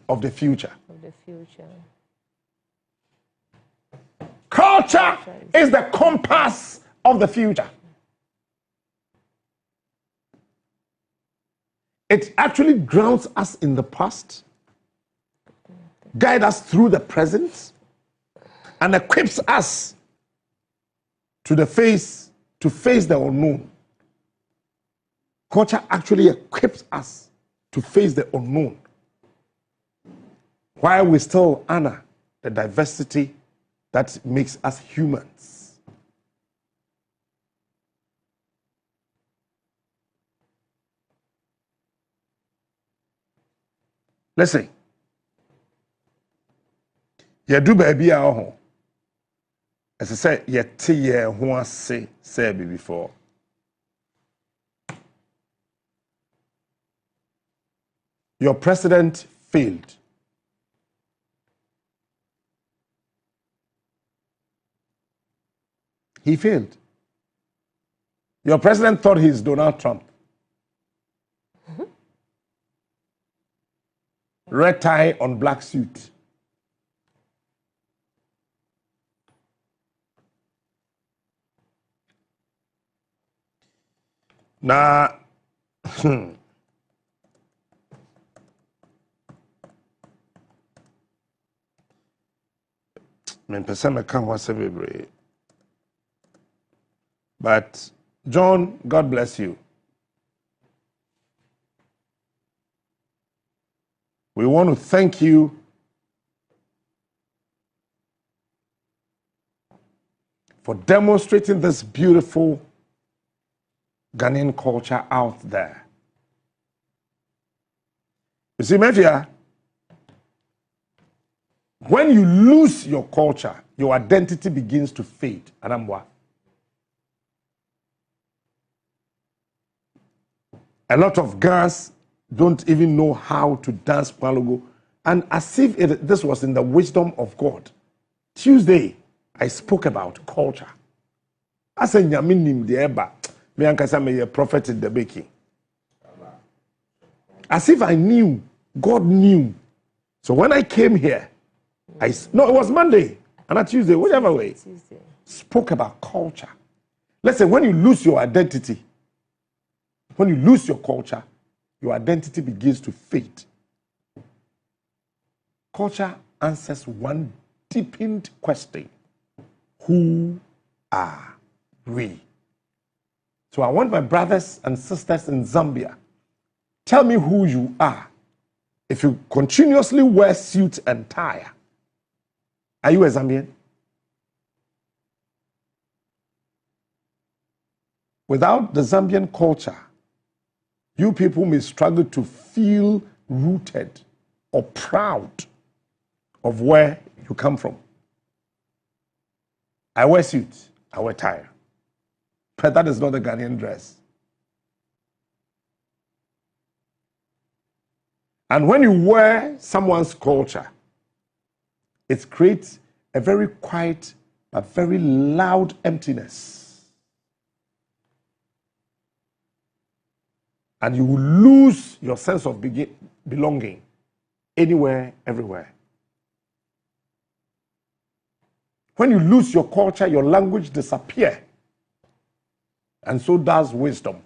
Of the future. Culture is the compass of the future. It actually grounds us in the past, guides us through the present, and equips us to face the unknown. Culture actually equips us to face the unknown, while we still honor the diversity that makes us humans. Listen, you do baby at home. As I said, you tell who say before. Your president failed. He failed. Your president thought he's Donald Trump. red tie on black suit. Now, but John, God bless you. We want to thank you for demonstrating this beautiful Ghanaian culture out there. You see, Mefia, when you lose your culture, your identity begins to fade. Anambwa. A lot of girls don't even know how to dance Palogo. And as if this was in the wisdom of God. Tuesday, I spoke about culture. I said, Nyaminim the Eba. Me ankasa me a prophet in the baking. As if I knew, God knew. So when I came here, no, it was Monday and a Tuesday, whatever way, spoke about culture. Listen, when you lose your identity, when you lose your culture, your identity begins to fade. Culture answers one deepened question: who are we? So I want my brothers and sisters in Zambia, tell me who you are. If you continuously wear suit and tie, are you a Zambian? Without the Zambian culture, you people may struggle to feel rooted or proud of where you come from. I wear suit, I wear tie. But that is not a Ghanaian dress. And when you wear someone's culture, it creates a very quiet but very loud emptiness. And you will lose your sense of belonging anywhere, everywhere. When you lose your culture, your language disappears. And so does wisdom.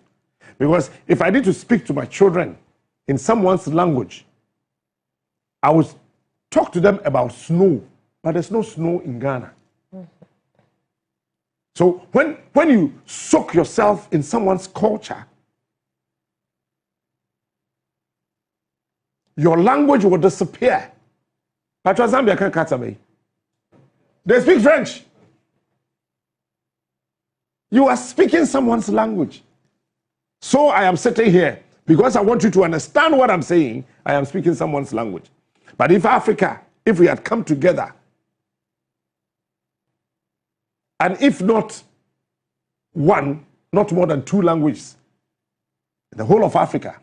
Because if I need to speak to my children in someone's language, I will talk to them about snow, but there's no snow in Ghana. So when you soak yourself in someone's culture, your language will disappear. But Zambia can't cut away. They speak French. You are speaking someone's language. So I am sitting here because I want you to understand what I'm saying. I am speaking someone's language. But if Africa, if we had come together, and if not one, not more than two languages, the whole of Africa,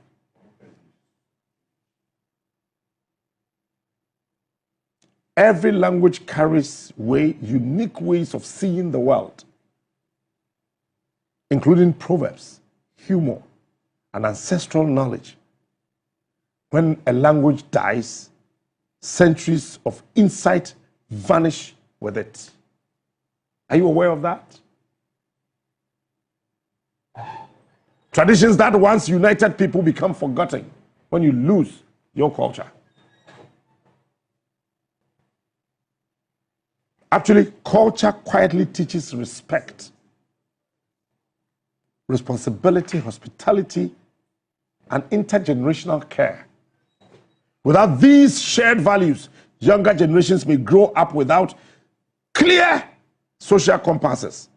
every language carries unique ways of seeing the world, including proverbs, humor, and ancestral knowledge. When a language dies, centuries of insight vanish with it. Are you aware of that? Traditions that once united people become forgotten when you lose your culture. Actually, culture quietly teaches respect, responsibility, hospitality, and intergenerational care. Without these shared values, younger generations may grow up without clear social compasses,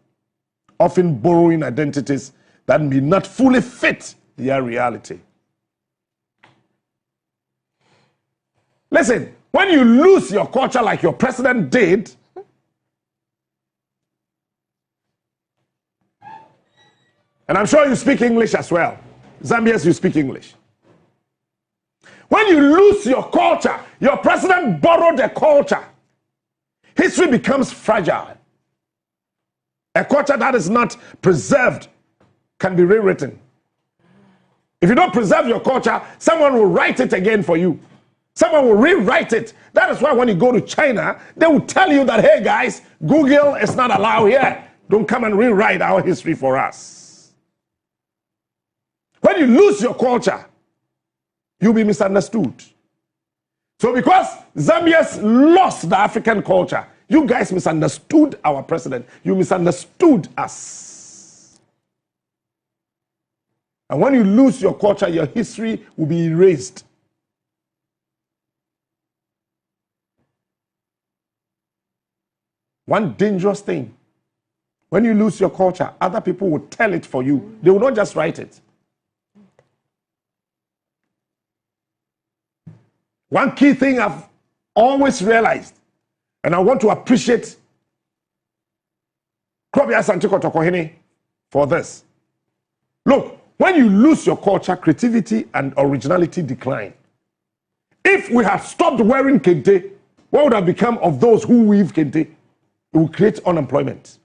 often borrowing identities that may not fully fit their reality. Listen, when you lose your culture like your president did, and I'm sure you speak English as well. Zambians, you speak English. When you lose your culture, your president borrowed a culture. History becomes fragile. A culture that is not preserved can be rewritten. If you don't preserve your culture, someone will write it again for you. Someone will rewrite it. That is why when you go to China, they will tell you that, hey guys, Google is not allowed here. Don't come and rewrite our history for us. When you lose your culture, you'll be misunderstood. So because Zambians lost the African culture, you guys misunderstood our president. You misunderstood us. And when you lose your culture, your history will be erased. One dangerous thing, when you lose your culture, other people will tell it for you. They will not just write it. One key thing I've always realized, and I want to appreciate Krobia Santiko Tokohini for this. Look, when you lose your culture, creativity and originality decline. If we had stopped wearing kente, what would have become of those who weave kente? It will create unemployment.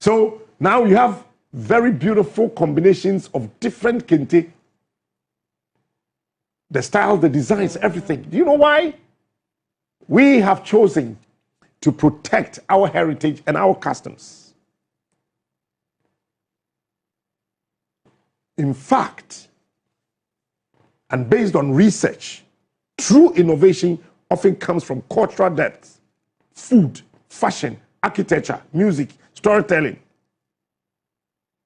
So now you have very beautiful combinations of different kente. The style, the designs, everything. Do you know why? We have chosen to protect our heritage and our customs. In fact, and based on research, true innovation often comes from cultural depth, food, fashion, architecture, music, storytelling.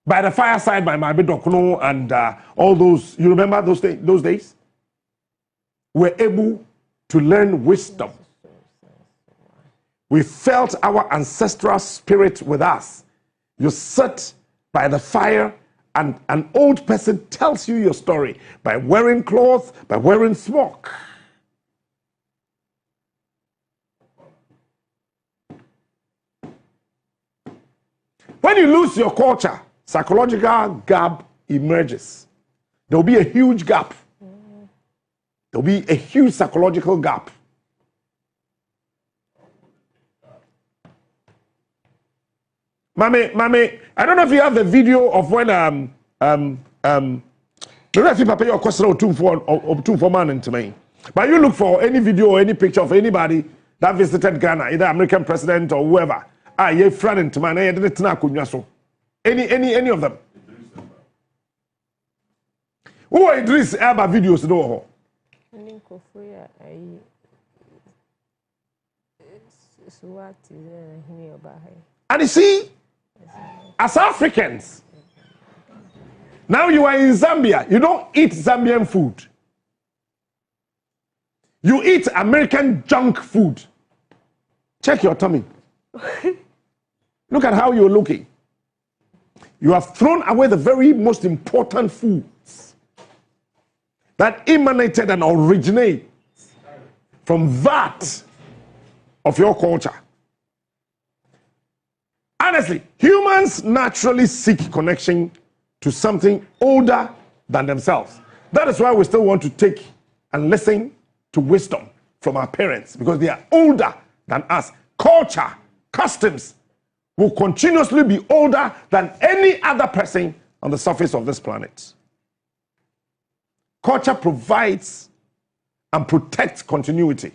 By the fireside by Mabe Dokuno and all those, you remember those days? We're able to learn wisdom. We felt our ancestral spirit with us. You sit by the fire and an old person tells you your story by wearing clothes, by wearing smock. When you lose your culture, psychological gap emerges. There will be a huge gap. There will be a huge psychological gap. Mame, I don't know if you have the video of when but you look for any video or any picture of anybody that visited Ghana, either American president or whoever. Ye friend into man, any of them. Who are Idris Elba videos no? And you see, as Africans, now you are in Zambia, you don't eat Zambian food. You eat American junk food. Check your tummy. Look at how you're looking. You have thrown away the very most important foods that emanated and originate from that of your culture. Honestly, humans naturally seek connection to something older than themselves. That is why we still want to take and listen to wisdom from our parents, because they are older than us. Culture, customs will continuously be older than any other person on the surface of this planet. Culture provides and protects continuity.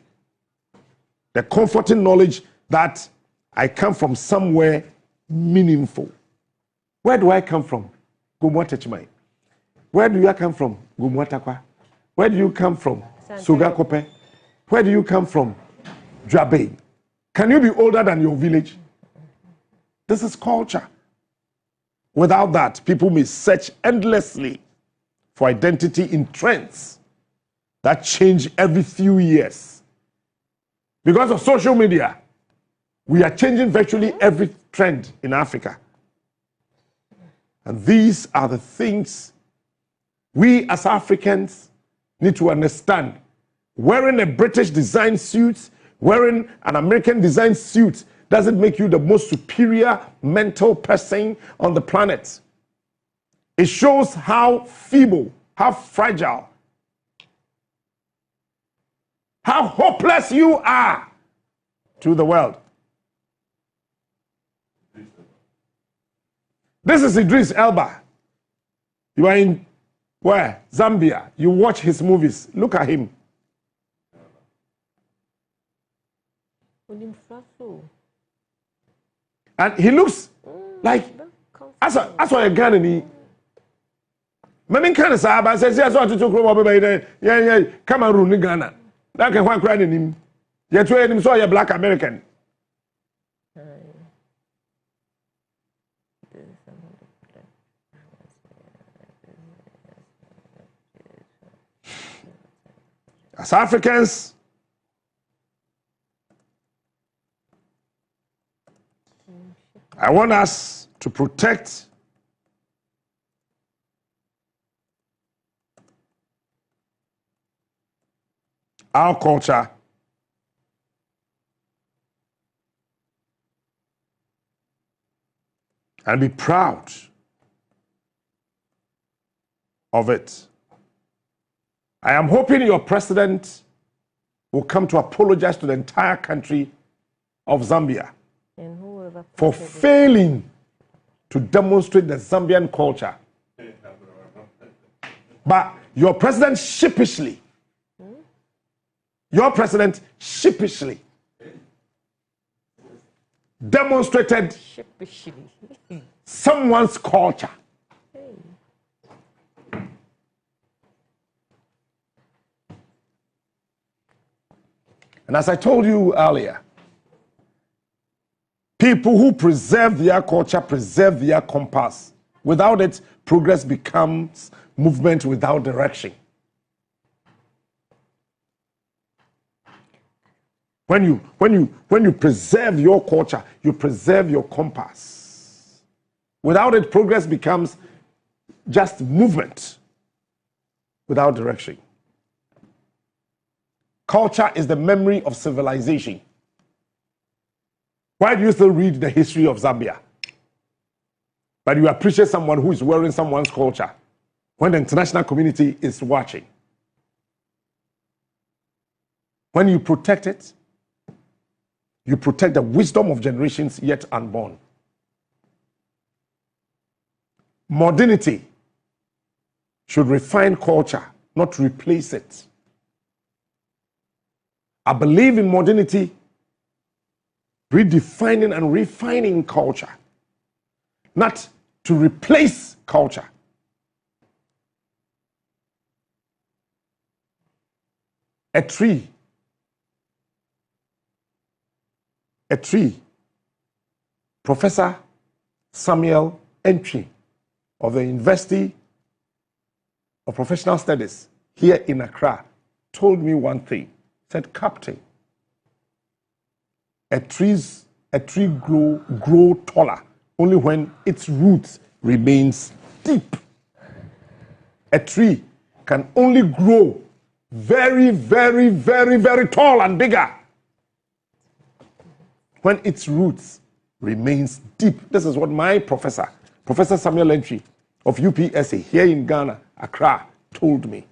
The comforting knowledge that I come from somewhere meaningful. Where do I come from? Gumwatechmai. Where do you come from? Gumwatakwa. Where do you come from? Sugakope. Where do you come from? Dwabe. Can you be older than your village? This is culture. Without that, people may search endlessly for identity in trends that change every few years. Because of social media, we are changing virtually every trend in Africa. And these are the things we as Africans need to understand. Wearing a British design suit, wearing an American design suit doesn't make you the most superior mental person on the planet. It shows how feeble, how fragile, how hopeless you are to the world. This is Idris Elba. You are in Where? Zambia. You watch his movies. Look at him. And he looks like as what a Ghanaian. Many kind of Saba says, yes, what to talk about, yeah, Cameroon, Ghana. That can one crying him. You're trading him, so you're black American. As Africans, I want us to protect our culture and be proud of it. I am hoping your president will come to apologize to the entire country of Zambia for failing to demonstrate the Zambian culture. But your president sheepishly demonstrated someone's culture. And as I told you earlier, people who preserve their culture preserve their compass. Without it, progress becomes movement without direction. When you preserve your culture, you preserve your compass. Without it, progress becomes just movement without direction. Culture is the memory of civilization. Why do you still read the history of Zambia? But you appreciate someone who is wearing someone's culture when the international community is watching. When you protect it, you protect the wisdom of generations yet unborn. Modernity should refine culture, not replace it. I believe in modernity redefining and refining culture, not to replace culture. A tree, Professor Samuel Entry of the University of Professional Studies here in Accra told me one thing. Said, Captain, a tree grow taller only when its roots remains deep. A tree can only grow very, very, very, very tall and bigger when its roots remains deep. This is what my professor, Professor Samuel Entry of UPSA here in Ghana, Accra, told me.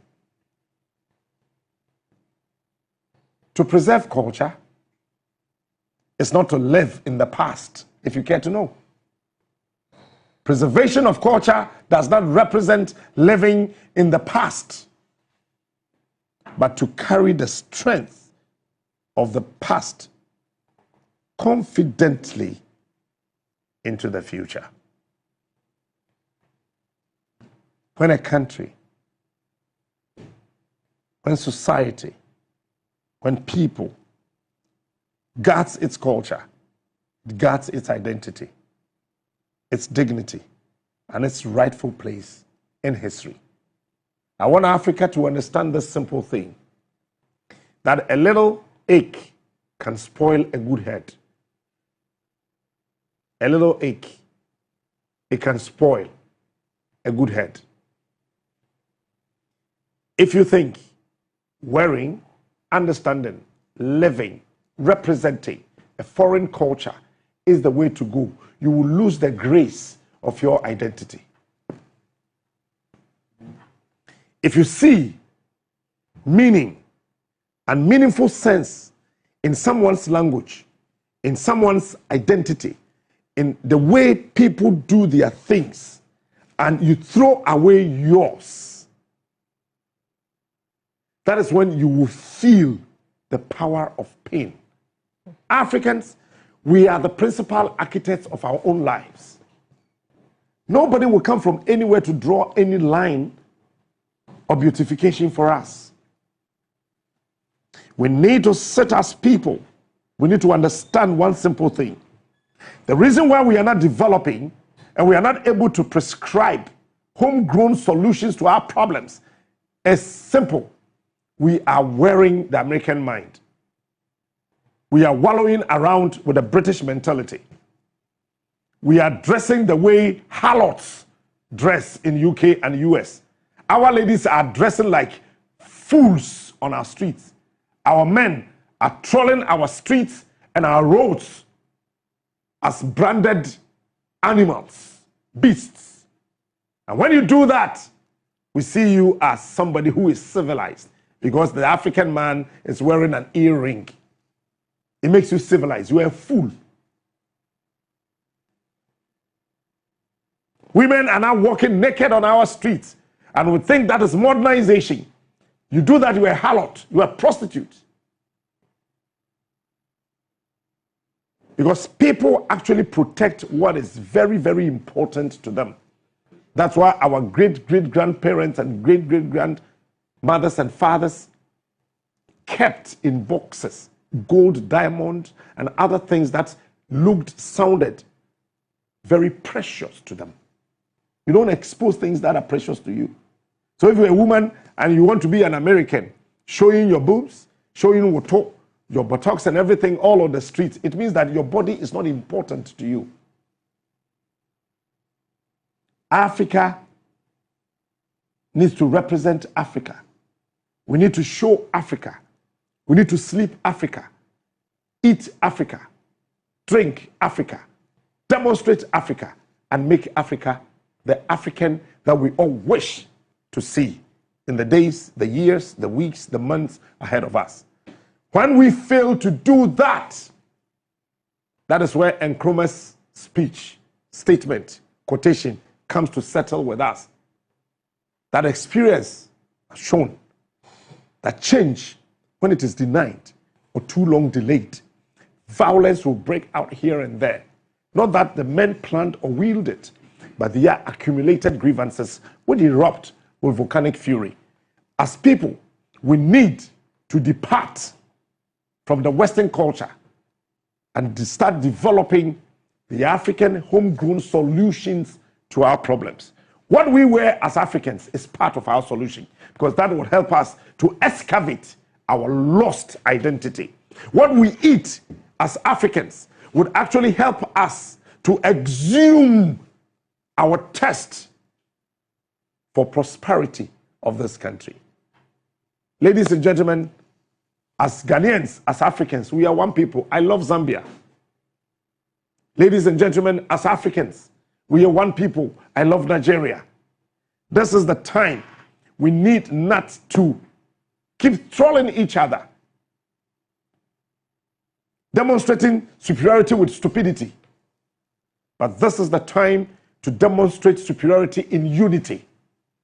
To preserve culture is not to live in the past, if you care to know. Preservation of culture does not represent living in the past, but to carry the strength of the past confidently into the future. When a country, when society, when people guards its culture, guards its identity, its dignity, and its rightful place in history. I want Africa to understand this simple thing, that a little ache can spoil a good head. A little ache, it can spoil a good head. If you think wearing, understanding, living, representing a foreign culture is the way to go, you will lose the grace of your identity. If you see meaning and meaningful sense in someone's language, in someone's identity, in the way people do their things, and you throw away yours, that is when you will feel the power of pain. Africans, we are the principal architects of our own lives. Nobody will come from anywhere to draw any line of beautification for us. We need to sit as people. We need to understand one simple thing. The reason why we are not developing and we are not able to prescribe homegrown solutions to our problems is simple. We are wearing the American mind. We are wallowing around with a British mentality. We are dressing the way harlots dress in UK and US. Our ladies are dressing like fools on our streets. Our men are trolling our streets and our roads as branded animals, beasts. And when you do that, we see you as somebody who is civilized, because the African man is wearing an earring. It makes you civilized. You are a fool. Women are now walking naked on our streets, and we think that is modernization. You do that, you are a harlot, you are a prostitute. Because people actually protect what is very, very important to them. That's why our great-great-grandparents and great-great-grandmothers and fathers kept in boxes gold, diamond, and other things that sounded very precious to them. You don't expose things that are precious to you. So if you're a woman and you want to be an American, showing your boobs, showing your buttocks and everything all on the streets, it means that your body is not important to you. Africa needs to represent Africa. We need to show Africa. We need to sleep Africa, eat Africa, drink Africa, demonstrate Africa, and make Africa the African that we all wish to see in the days, the years, the weeks, the months ahead of us. When we fail to do that, that is where Nkrumah's speech, statement, quotation comes to settle with us. That experience has shown that change, when it is denied or too long delayed, violence will break out here and there. Not that the men planned or willed it, but their accumulated grievances would erupt with volcanic fury. As people, we need to depart from the Western culture and start developing the African homegrown solutions to our problems. What we wear as Africans is part of our solution, because that will help us to excavate our lost identity. What we eat as Africans would actually help us to exhume our test for prosperity of this country. Ladies and gentlemen, as Ghanaians, as Africans, we are one people. I love Zambia. Ladies and gentlemen, as Africans, we are one people. I love Nigeria. This is the time we need not to keep trolling each other, demonstrating superiority with stupidity. But this is the time to demonstrate superiority in unity.